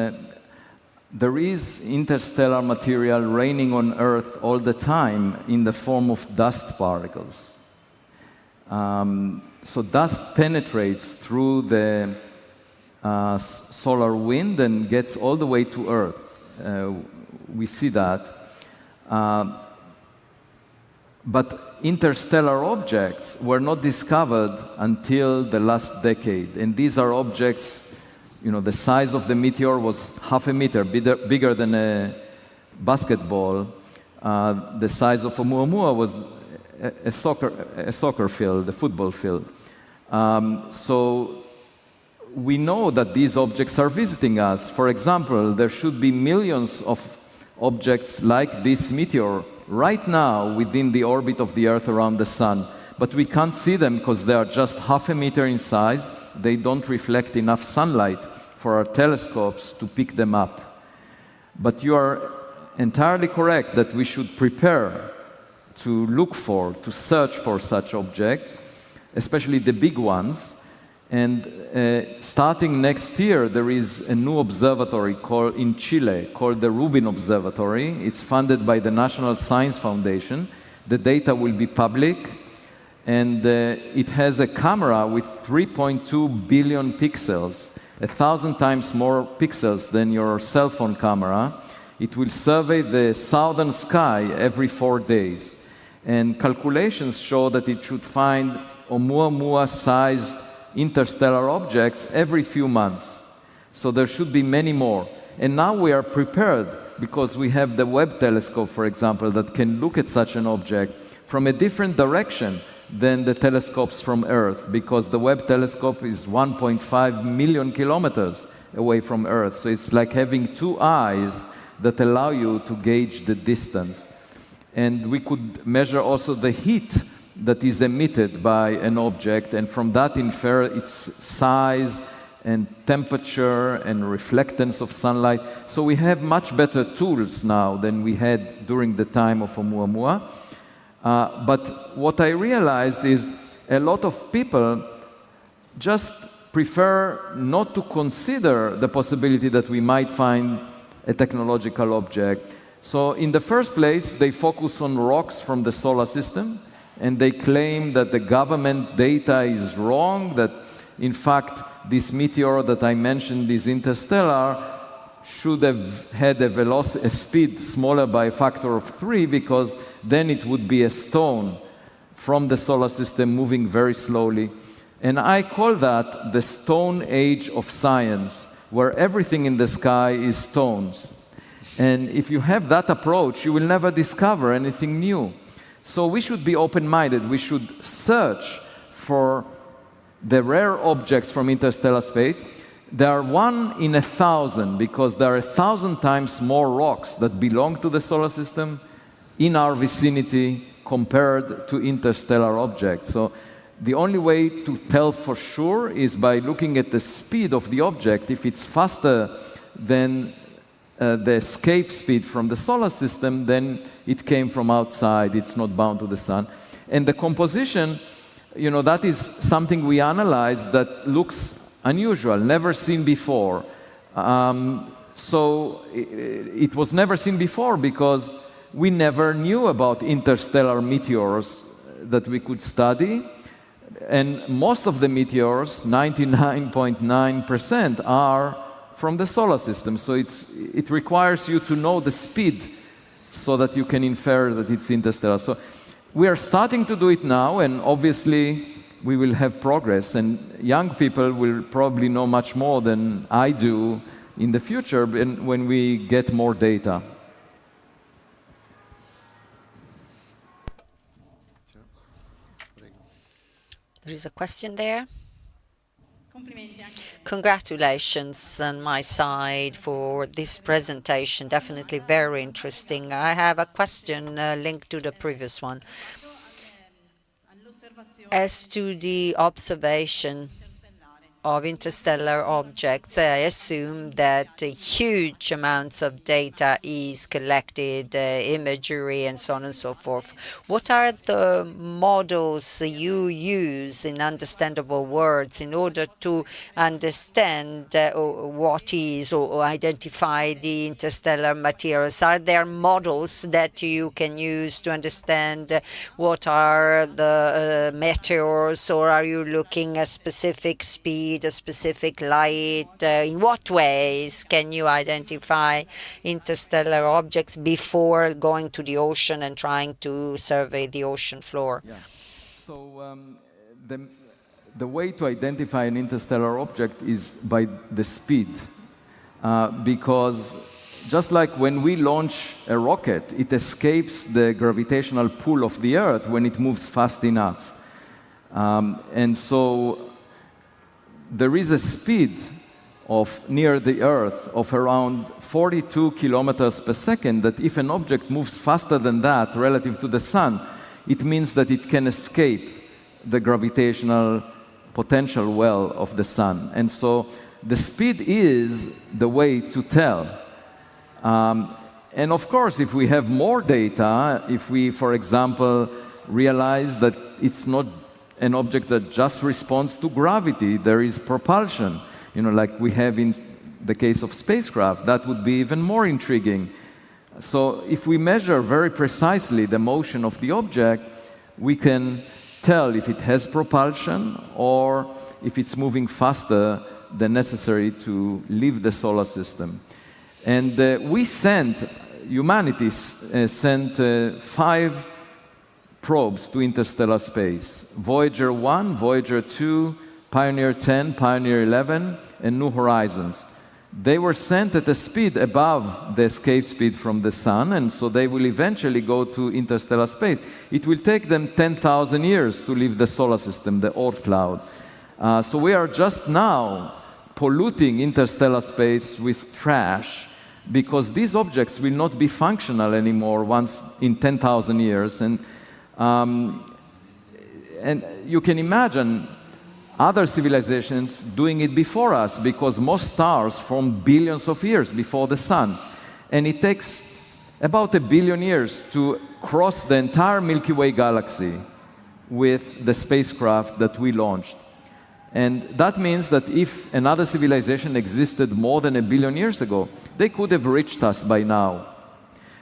there is interstellar material raining on Earth all the time in the form of dust particles. So dust penetrates through the solar wind and gets all the way to Earth. We see that. But interstellar objects were not discovered until the last decade. And these are objects, the size of the meteor was half a meter, bigger than a basketball. The size of Oumuamua was a soccer field, a football field. So we know that these objects are visiting us. For example, there should be millions of objects like this meteor right now within the orbit of the Earth around the Sun. But we can't see them because they are just half a meter in size. They don't reflect enough sunlight for our telescopes to pick them up. But you are entirely correct that we should prepare to look for, to search for such objects, especially the big ones. And starting next year, there is a new observatory in Chile called the Rubin Observatory. It's funded by the National Science Foundation. The data will be public, and it has a camera with 3.2 billion pixels, 1,000 times more pixels than your cell phone camera. It will survey the southern sky every 4 days. And calculations show that it should find Oumuamua-sized interstellar objects every few months. So there should be many more. And now we are prepared because we have the Webb telescope, for example, that can look at such an object from a different direction than the telescopes from Earth, because the Webb telescope is 1.5 million kilometers away from Earth. So it's like having two eyes that allow you to gauge the distance. And we could measure also the heat that is emitted by an object, and from that infer its size and temperature and reflectance of sunlight. So we have much better tools now than we had during the time of Oumuamua. But what I realized is a lot of people just prefer not to consider the possibility that we might find a technological object. So in the first place, they focus on rocks from the solar system, and they claim that the government data is wrong, that in fact this meteor that I mentioned is interstellar, should have had a speed smaller by a factor of 3, because then it would be a stone from the solar system moving very slowly. And I call that the stone age of science, where everything in the sky is stones. And if you have that approach, you will never discover anything new. So we should be open-minded. We should search for the rare objects from interstellar space. There are 1 in 1,000, because there are 1,000 times more rocks that belong to the solar system in our vicinity compared to interstellar objects. So the only way to tell for sure is by looking at the speed of the object. If it's faster than the escape speed from the solar system, then it came from outside, it's not bound to the sun. And the composition, that is something we analyzed that looks unusual, never seen before. So it was never seen before because we never knew about interstellar meteors that we could study. And most of the meteors, 99.9%, are from the solar system. So it requires you to know the speed so that you can infer that it's interstellar. So we are starting to do it now, and obviously we will have progress. And young people will probably know much more than I do in the future when we get more data. There is a question there. Congratulations on my side for this presentation. Definitely very interesting. I have a question linked to the previous one. As to the observation of interstellar objects, I assume that huge amounts of data is collected, imagery and so on and so forth. What are the models you use in understandable words in order to understand what is or identify the interstellar materials? Are there models that you can use to understand what are the meteors, or are you looking at specific speed, a specific light? In what ways can you identify interstellar objects before going to the ocean and trying to survey the ocean floor? Yeah. So the way to identify an interstellar object is by the speed, because just like when we launch a rocket, it escapes the gravitational pull of the Earth when it moves fast enough. And so there is a speed of near the Earth of around 42 kilometers per second, that if an object moves faster than that relative to the Sun, it means that it can escape the gravitational potential well of the Sun. And so the speed is the way to tell. And of course, if we have more data, if we, for example, realize that it's not an object that just responds to gravity, there is propulsion, like we have in the case of spacecraft, that would be even more intriguing. So if we measure very precisely the motion of the object, we can tell if it has propulsion or if it's moving faster than necessary to leave the solar system. And humanity sent 5 probes to interstellar space: Voyager 1, Voyager 2, Pioneer 10, Pioneer 11, and New Horizons. They were sent at a speed above the escape speed from the Sun, and so they will eventually go to interstellar space. It will take them 10,000 years to leave the solar system, the Oort cloud. So we are just now polluting interstellar space with trash, because these objects will not be functional anymore once in 10,000 years. And you can imagine other civilizations doing it before us, because most stars formed billions of years before the Sun. And it takes about 1 billion years to cross the entire Milky Way galaxy with the spacecraft that we launched. And that means that if another civilization existed more than 1 billion years ago, they could have reached us by now.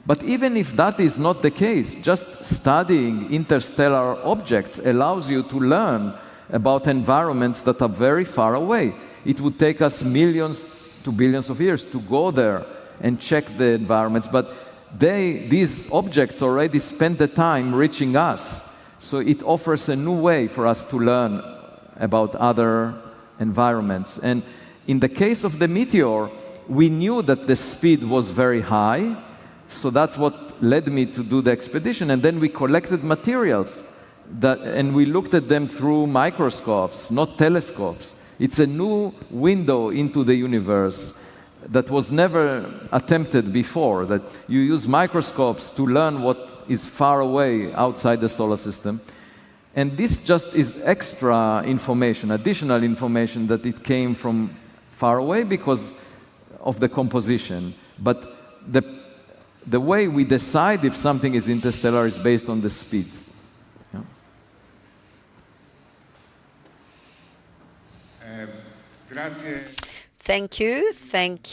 But even if that is not the case, just studying interstellar objects allows you to learn about environments that are very far away. It would take us millions to billions of years to go there and check the environments, but these objects already spent the time reaching us. So it offers a new way for us to learn about other environments. And in the case of the meteor, we knew that the speed was very high, so that's what led me to do the expedition. And then we collected materials, and we looked at them through microscopes, not telescopes. It's a new window into the universe that was never attempted before, that you use microscopes to learn what is far away outside the solar system. And this just is extra information, additional information, that it came from far away because of the composition. But the way we decide if something is interstellar is based on the speed. Yeah. Thank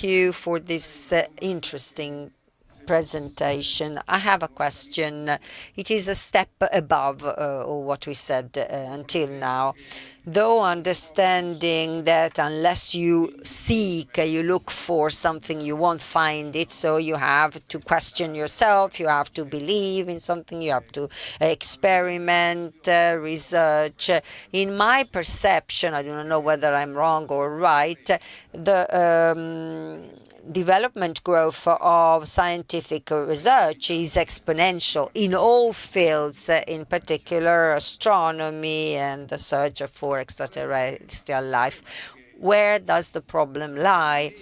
you for this interesting presentation. I have a question. It is a step above what we said until now. Though understanding that unless you seek, you look for something, you won't find it. So you have to question yourself, you have to believe in something, you have to experiment, research. In my perception, I don't know whether I'm wrong or right, the development growth of scientific research is exponential in all fields, in particular astronomy and the search for extraterrestrial life. Where does the problem lie?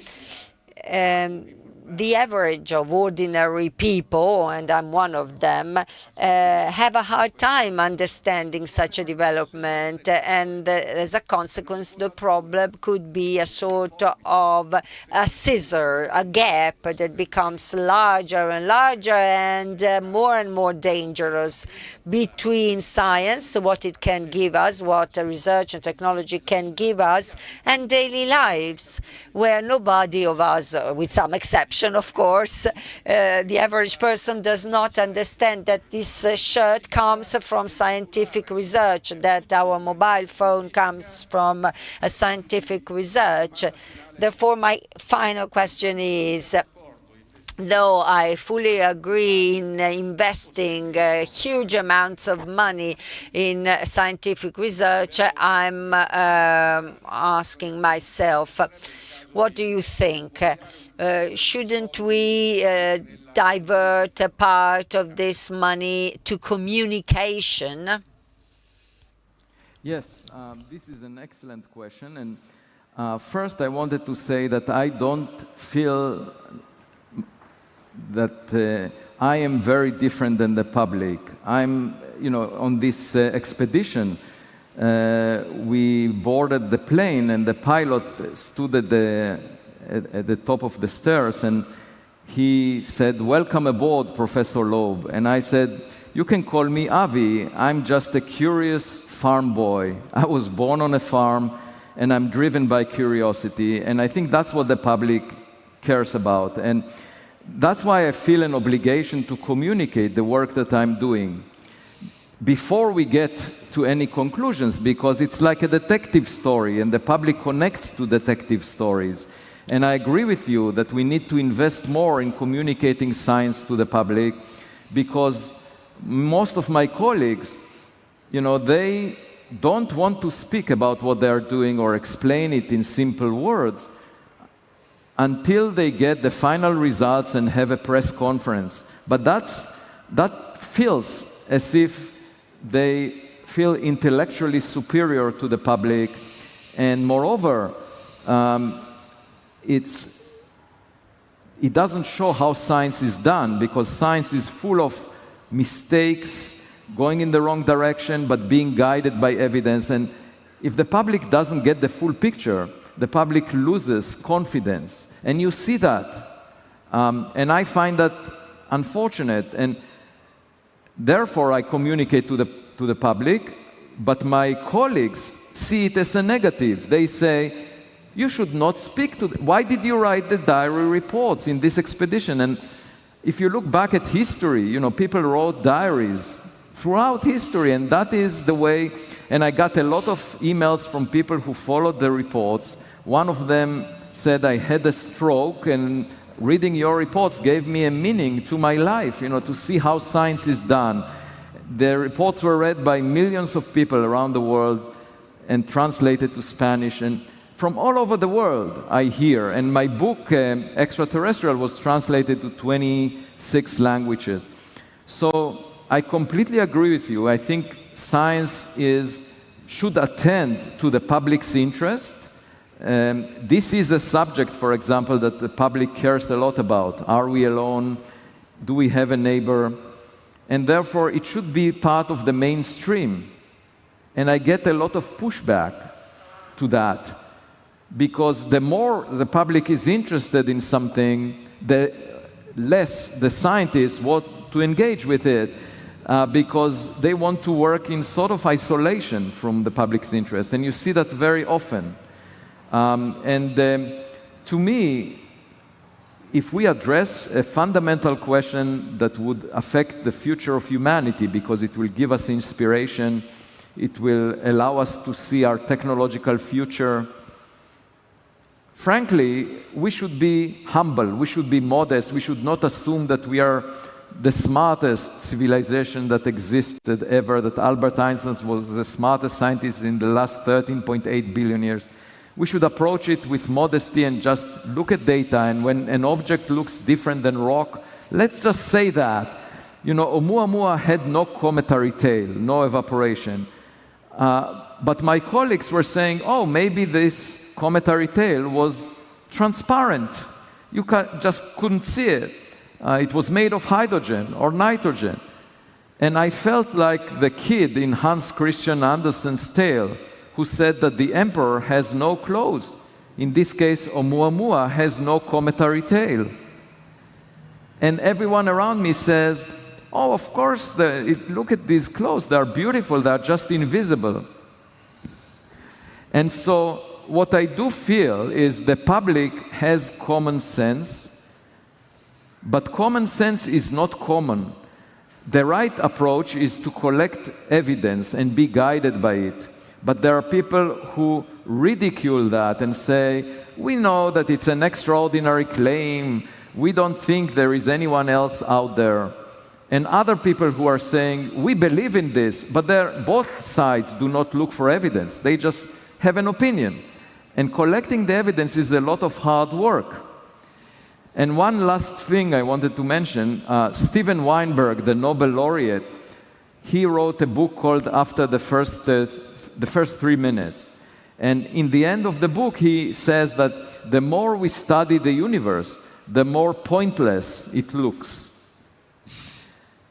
And the average of ordinary people, and I'm one of them, have a hard time understanding such a development, and as a consequence, the problem could be a sort of a scissor, a gap that becomes larger and larger and more dangerous between science, what it can give us, what research and technology can give us, and daily lives, where nobody of us, with some exception of course, the average person does not understand that this shirt comes from scientific research, that our mobile phone comes from a scientific research. Therefore, my final question is, though I fully agree in investing huge amounts of money in scientific research, I'm asking myself, what do you think? Shouldn't we divert a part of this money to communication? Yes, this is an excellent question. And first, I wanted to say that I don't feel that I am very different than the public. I'm, on this expedition, we boarded the plane, and the pilot stood at the top of the stairs, and he said, "Welcome aboard, Professor Loeb." And I said, "You can call me Avi. I'm just a curious farm boy. I was born on a farm, and I'm driven by curiosity." And I think that's what the public cares about. And that's why I feel an obligation to communicate the work that I'm doing before we get to any conclusions, because it's like a detective story, and the public connects to detective stories. And I agree with you that we need to invest more in communicating science to the public, because most of my colleagues, they don't want to speak about what they are doing or explain it in simple words until they get the final results and have a press conference. But that feels as if they feel intellectually superior to the public, and moreover, it doesn't show how science is done, because science is full of mistakes, going in the wrong direction, but being guided by evidence. And if the public doesn't get the full picture, the public loses confidence. And you see that. And I find that unfortunate. And therefore, I communicate to the public, but my colleagues see it as a negative. They say, "You should not speak to why did you write the diary reports in this expedition?" And if you look back at history, people wrote diaries throughout history, and that is the way. And I got a lot of emails from people who followed the reports. One of them said, "I had a stroke, and reading your reports gave me a meaning to my life, to see how science is done." The reports were read by millions of people around the world and translated to Spanish, and from all over the world I hear. And my book, Extraterrestrial, was translated to 26 languages. So I completely agree with you. I think science should attend to the public's interest. This is a subject, for example, that the public cares a lot about. Are we alone? Do we have a neighbor? And therefore, it should be part of the mainstream. And I get a lot of pushback to that, because the more the public is interested in something, the less the scientists want to engage with it, because they want to work in sort of isolation from the public's interest. And you see that very often. To me, if we address a fundamental question that would affect the future of humanity, because it will give us inspiration, it will allow us to see our technological future, frankly, we should be humble, we should be modest, we should not assume that we are the smartest civilization that existed ever, that Albert Einstein was the smartest scientist in the last 13.8 billion years. We should approach it with modesty and just look at data, and when an object looks different than rock, let's just say that. Oumuamua had no cometary tail, no evaporation. But my colleagues were saying, oh, maybe this cometary tail was transparent. You just couldn't see it. It was made of hydrogen or nitrogen. And I felt like the kid in Hans Christian Andersen's tale who said that the emperor has no clothes. In this case, Oumuamua has no cometary tail. And everyone around me says, oh, of course, look at these clothes. They're beautiful. They're just invisible. And so what I do feel is the public has common sense, but common sense is not common. The right approach is to collect evidence and be guided by it. But there are people who ridicule that and say, we know that it's an extraordinary claim. We don't think there is anyone else out there. And other people who are saying, we believe in this, but both sides do not look for evidence. They just have an opinion. And collecting the evidence is a lot of hard work. And one last thing I wanted to mention, Steven Weinberg, the Nobel laureate, he wrote a book called After the First 3 Minutes. And in the end of the book, he says that the more we study the universe, the more pointless it looks.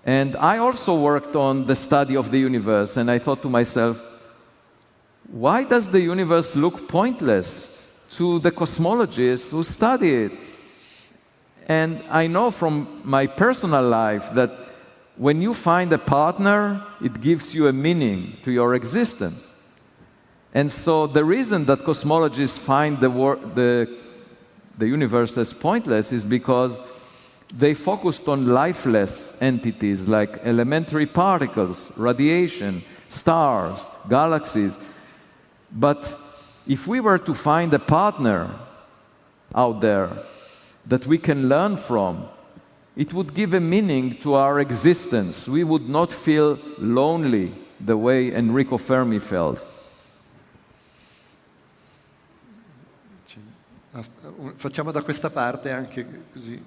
And I also worked on the study of the universe, and I thought to myself, why does the universe look pointless to the cosmologists who study it? And I know from my personal life that when you find a partner, it gives you a meaning to your existence. And so the reason that cosmologists find the universe as pointless is because they focused on lifeless entities like elementary particles, radiation, stars, galaxies. But if we were to find a partner out there that we can learn from, it would give a meaning to our existence. We would not feel lonely the way Enrico Fermi felt. Facciamo da questa parte anche così,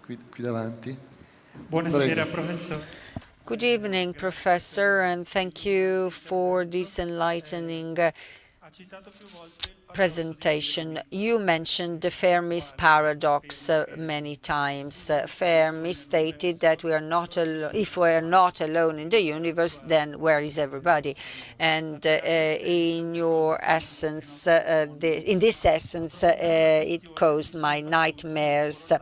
qui davanti. Buonasera, professore. Good evening, Professor, and thank you for this enlightening presentation. You mentioned the Fermi's paradox many times. Fermi stated that if we are not alone in the universe, then where is everybody? And in your essence, in this essence, it caused my nightmares.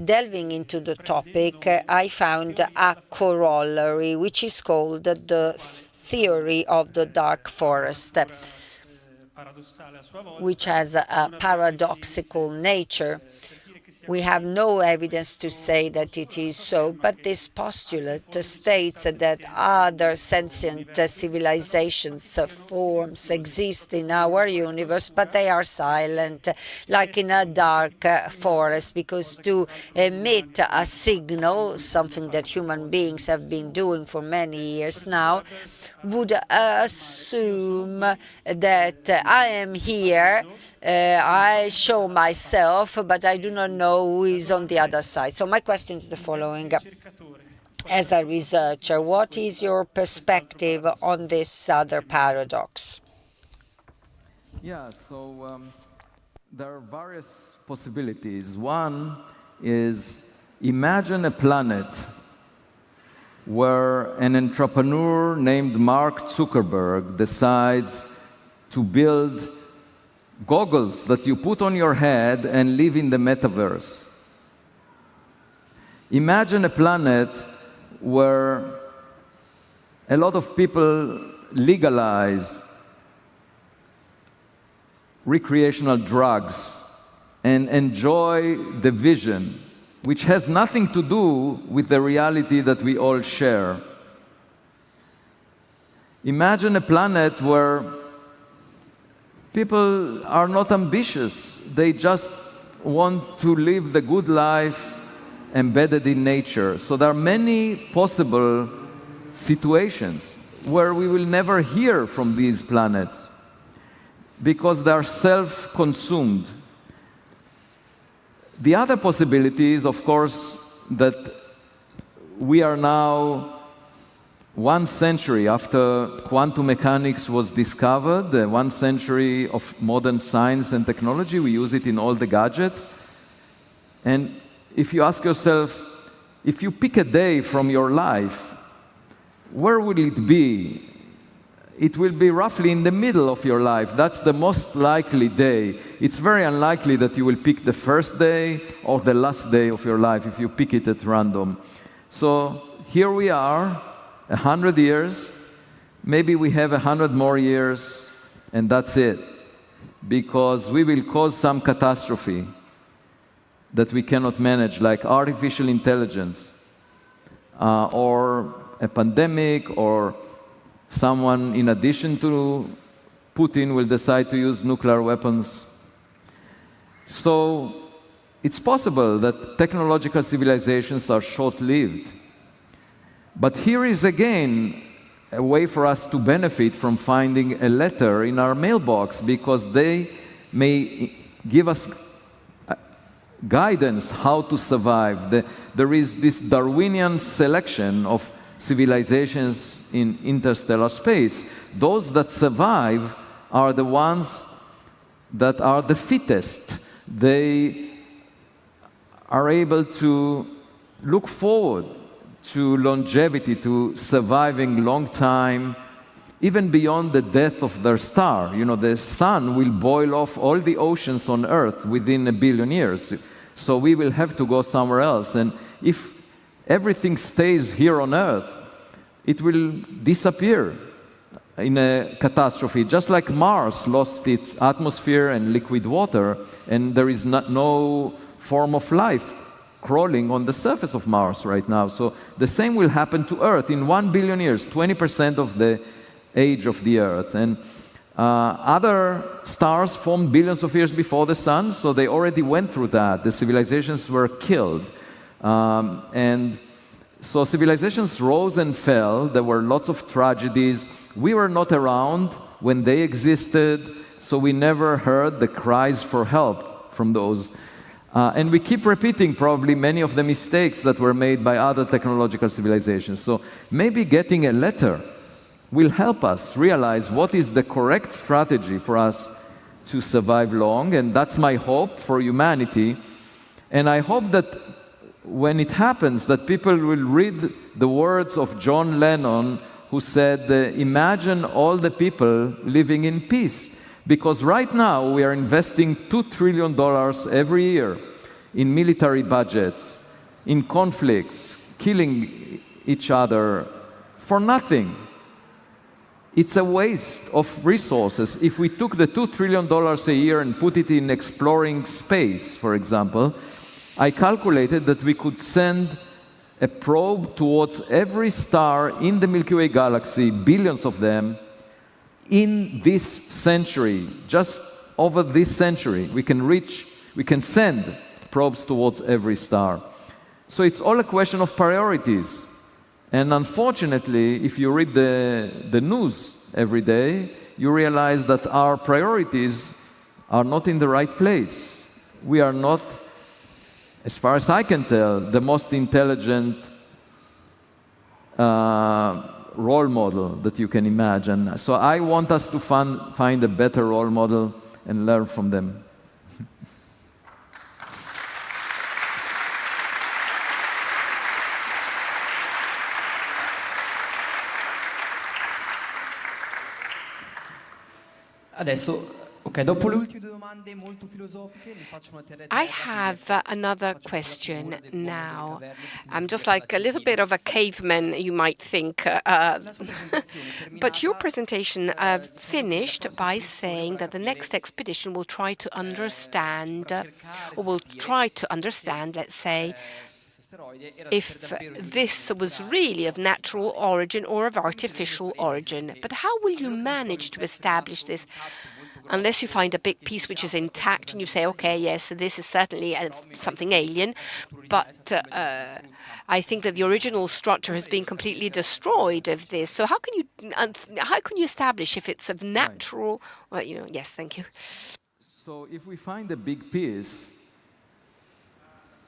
Delving into the topic, I found a corollary, which is called the theory of the dark forest, which has a paradoxical nature. We have no evidence to say that it is so, but this postulate states that other sentient civilizations, forms exist in our universe, but they are silent, like in a dark forest, because to emit a signal, something that human beings have been doing for many years now, would assume that I am here, I show myself, but I do not know who is on the other side. So my question is the following. As a researcher, what is your perspective on this other paradox? Yeah, so there are various possibilities. One is, imagine a planet where an entrepreneur named Mark Zuckerberg decides to build goggles that you put on your head and live in the metaverse. Imagine a planet where a lot of people legalize recreational drugs and enjoy the vision, which has nothing to do with the reality that we all share. Imagine a planet where people are not ambitious. They just want to live the good life embedded in nature. So there are many possible situations where we will never hear from these planets because they are self-consumed. The other possibility is, of course, that we are now 1 century after quantum mechanics was discovered, 1 century of modern science and technology. We use it in all the gadgets. And if you ask yourself, if you pick a day from your life, where will it be? It will be roughly in the middle of your life. That's the most likely day. It's very unlikely that you will pick the first day or the last day of your life if you pick it at random. So here we are, 100 years. Maybe we have 100 more years, and that's it. Because we will cause some catastrophe that we cannot manage, like artificial intelligence, or a pandemic, or someone, in addition to Putin, will decide to use nuclear weapons. So it's possible that technological civilizations are short-lived. But here is again a way for us to benefit from finding a letter in our mailbox, because they may give us guidance how to survive. There is this Darwinian selection of civilizations in interstellar space. Those that survive are the ones that are the fittest. They are able to look forward to longevity, to surviving long time, even beyond the death of their star. You know, the sun will boil off all the oceans on Earth within 1 billion years. So we will have to go somewhere else. And if everything stays here on Earth, it will disappear in a catastrophe. Just like Mars lost its atmosphere and liquid water, and there is no form of life crawling on the surface of Mars right now. So the same will happen to Earth in 1 billion years, 20% of the age of the Earth. And other stars formed billions of years before the sun, so they already went through that. The civilizations were killed. And so civilizations rose and fell. There were lots of tragedies. We were not around when they existed, so we never heard the cries for help from those. And we keep repeating probably many of the mistakes that were made by other technological civilizations. So maybe getting a letter will help us realize what is the correct strategy for us to survive long, and that's my hope for humanity. And I hope that when it happens, that people will read the words of John Lennon, who said, imagine all the people living in peace. Because right now we are investing $2 trillion every year in military budgets, in conflicts, killing each other for nothing. It's a waste of resources. If we took the $2 trillion a year and put it in exploring space, for example, I calculated that we could send a probe towards every star in the Milky Way galaxy, billions of them, in this century. Just over this century, we can send probes towards every star. So it's all a question of priorities. And unfortunately, if you read the news every day, you realize that our priorities are not in the right place. We are not, as far as I can tell, the most intelligent role model that you can imagine. So I want us to find a better role model and learn from them. I have another question now. I'm just like a little bit of a caveman, you might think. But your presentation finished by saying that the next expedition will try to understand, let's say, if this was really of natural origin or of artificial origin. But how will you manage to establish this? Unless you find a big piece which is intact and you say, okay, yes, this is certainly something alien, but I think that the original structure has been completely destroyed of this. So how can you establish if it's of natural? Well, yes, thank you. So if we find a big piece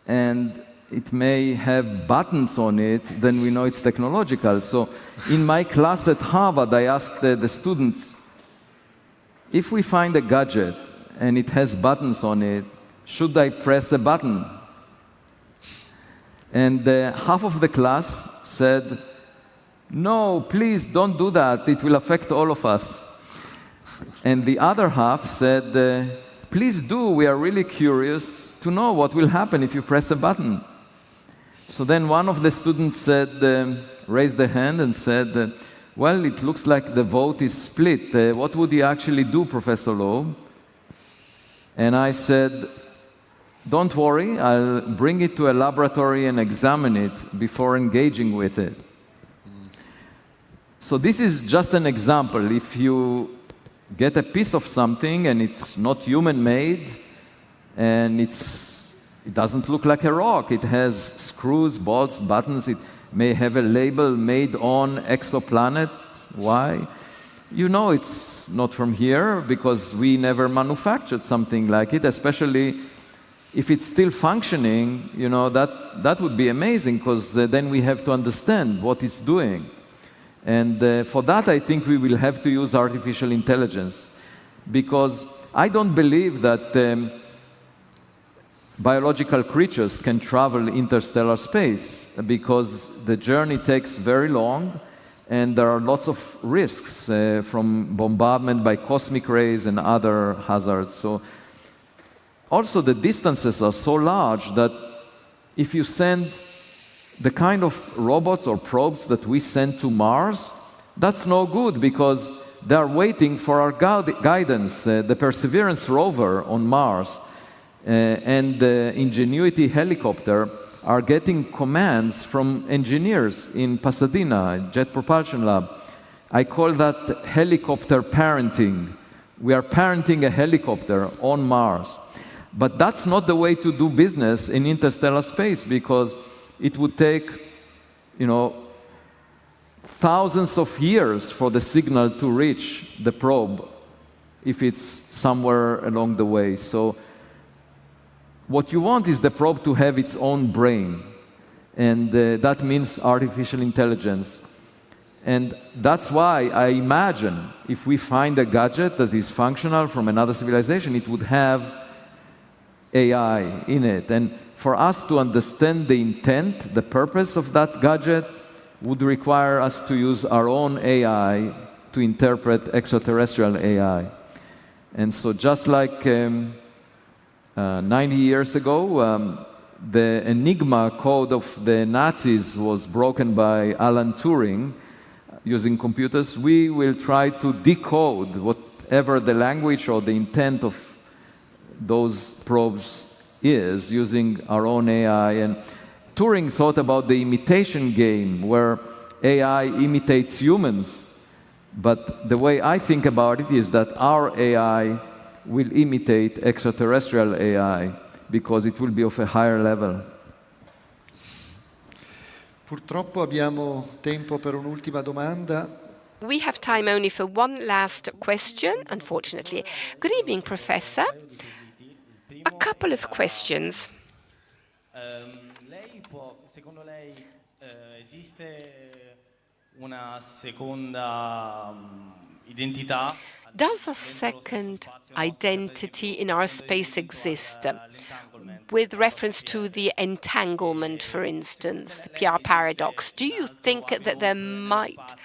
and it may have buttons on it, then we know it's technological. So in my class at Harvard, I asked the students, if we find a gadget and it has buttons on it, should I press a button? And half of the class said, "No, please don't do that. It will affect all of us." And the other half said, "Please do. We are really curious to know what will happen if you press a button." So then one of the students said, raised a hand and said, "Well, it looks like the vote is split. What would you actually do, Professor Loeb?" And I said, "Don't worry, I'll bring it to a laboratory and examine it before engaging with it." So this is just an example. If you get a piece of something and it's not human-made, and it doesn't look like a rock, it has screws, bolts, buttons, it may have a label made on exoplanet. Why? You know it's not from here because we never manufactured something like it, especially if it's still functioning. You know, that would be amazing, because then we have to understand what it's doing. And for that, I think we will have to use artificial intelligence, because I don't believe that biological creatures can travel interstellar space, because the journey takes very long, and there are lots of risks from bombardment by cosmic rays and other hazards. So also the distances are so large that if you send the kind of robots or probes that we send to Mars, that's no good, because they are waiting for our guidance. The Perseverance rover on Mars and the Ingenuity helicopter are getting commands from engineers in Pasadena, Jet Propulsion Lab. I call that helicopter parenting. We are parenting a helicopter on Mars. But that's not the way to do business in interstellar space, because it would take, thousands of years for the signal to reach the probe if it's somewhere along the way. So what you want is the probe to have its own brain, and that means artificial intelligence. And that's why I imagine if we find a gadget that is functional from another civilization, it would have AI in it. And for us to understand the intent, the purpose of that gadget, would require us to use our own AI to interpret extraterrestrial AI. And so just like 90 years ago, the Enigma code of the Nazis was broken by Alan Turing using computers, we will try to decode whatever the language or the intent of those probes is using our own AI. And Turing thought about the imitation game, where AI imitates humans. But the way I think about it is that our AI will imitate extraterrestrial AI, because it will be of a higher level. Purtroppo abbiamo tempo per un'ultima domanda. We have time only for one last question, unfortunately. Good evening, Professor. A couple of questions. Secondo lei esiste una seconda identità? Does a second identity in our space exist? With reference to the entanglement, for instance, the PR paradox, do you think that there might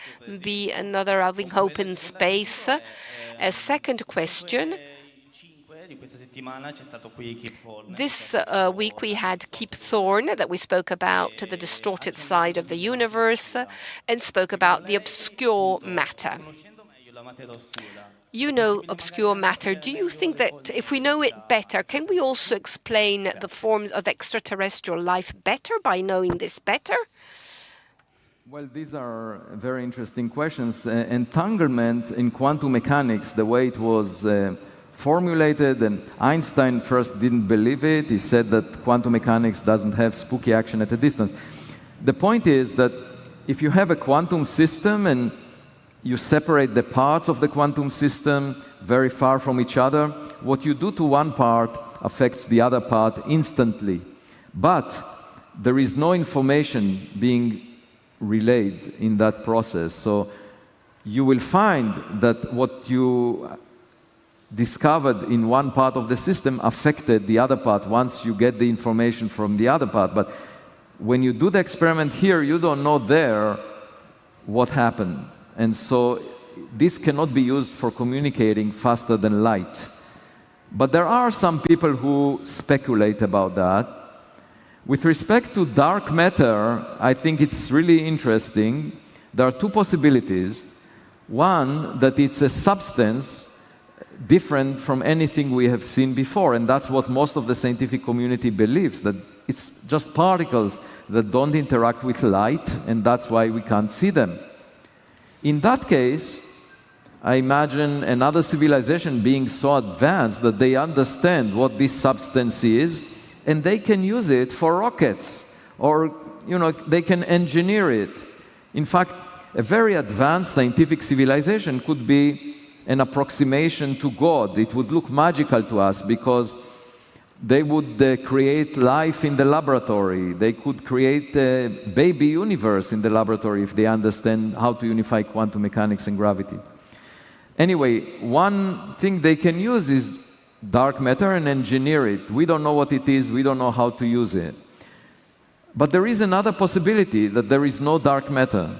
be another open space? A second question. This week we had Kip Thorne, that we spoke about the distorted side of the universe, and spoke about the obscure matter. You know obscure matter. Do you think that if we know it better, can we also explain the forms of extraterrestrial life better by knowing this better? Well, these are very interesting questions. Entanglement in quantum mechanics, the way it was formulated, and Einstein first didn't believe it. He said that quantum mechanics doesn't have spooky action at a distance. The point is that if you have a quantum system and you separate the parts of the quantum system very far from each other, what you do to one part affects the other part instantly. But there is no information being relayed in that process. So you will find that what you discovered in one part of the system affected the other part once you get the information from the other part. But when you do the experiment here, you don't know there what happened. And so this cannot be used for communicating faster than light. But there are some people who speculate about that. With respect to dark matter, I think it's really interesting. There are two possibilities. One, that it's a substance different from anything we have seen before, and that's what most of the scientific community believes, that it's just particles that don't interact with light, and that's why we can't see them. In that case, I imagine another civilization being so advanced that they understand what this substance is, and they can use it for rockets, or they can engineer it. In fact, a very advanced scientific civilization could be an approximation to God. It would look magical to us because they would create life in the laboratory. They could create a baby universe in the laboratory if they understand how to unify quantum mechanics and gravity. Anyway, one thing they can use is dark matter and engineer it. We don't know what it is, we don't know how to use it. But there is another possibility, that there is no dark matter,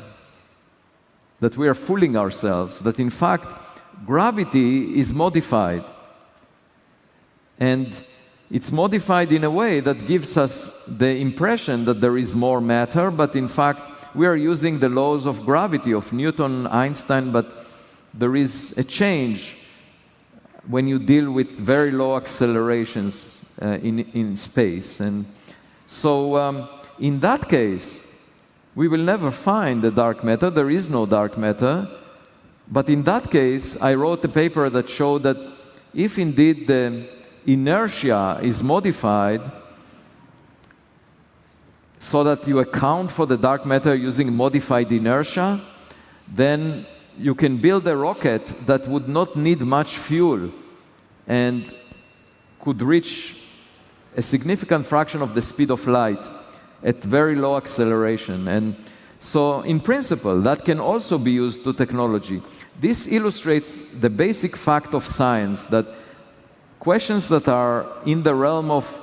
that we are fooling ourselves, that in fact gravity is modified. And it's modified in a way that gives us the impression that there is more matter, but in fact we are using the laws of gravity of Newton, Einstein, but there is a change when you deal with very low accelerations in space. And so in that case, we will never find the dark matter. There is no dark matter. But in that case, I wrote a paper that showed that if indeed the inertia is modified so that you account for the dark matter using modified inertia, then you can build a rocket that would not need much fuel and could reach a significant fraction of the speed of light at very low acceleration. And so, in principle, that can also be used to technology. This illustrates the basic fact of science, that questions that are in the realm of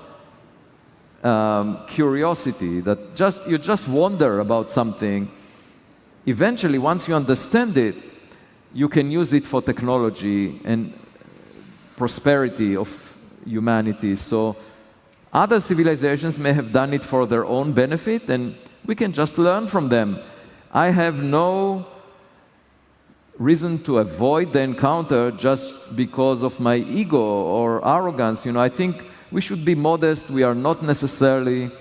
curiosity, that you just wonder about something, eventually, once you understand it, you can use it for technology and prosperity of humanity. So other civilizations may have done it for their own benefit, and we can just learn from them. I have no reason to avoid the encounter just because of my ego or arrogance. I think we should be modest. We are not necessarily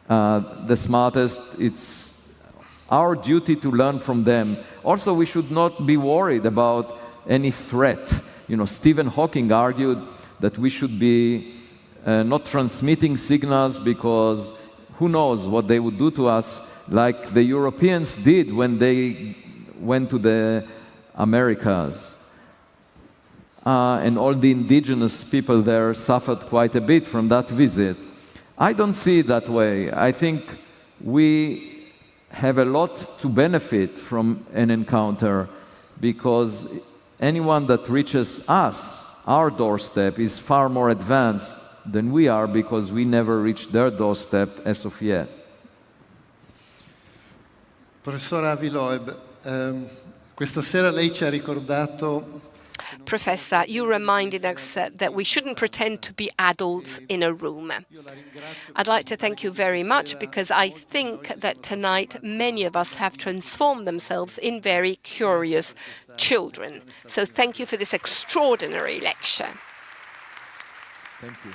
the smartest. It's our duty to learn from them. Also, we should not be worried about any threat. Stephen Hawking argued that we should be not transmitting signals because who knows what they would do to us, like the Europeans did when they went to the Americas. And all the indigenous people there suffered quite a bit from that visit. I don't see it that way. I think we have a lot to benefit from an encounter, because anyone that reaches us, our doorstep, is far more advanced than we are, because we never reached their doorstep as of yet. Professor Avi Loeb, questa sera lei ci ha ricordato... Professor, you reminded us that we shouldn't pretend to be adults in a room. I'd like to thank you very much, because I think that tonight many of us have transformed themselves in very curious children. So thank you for this extraordinary lecture. Thank you.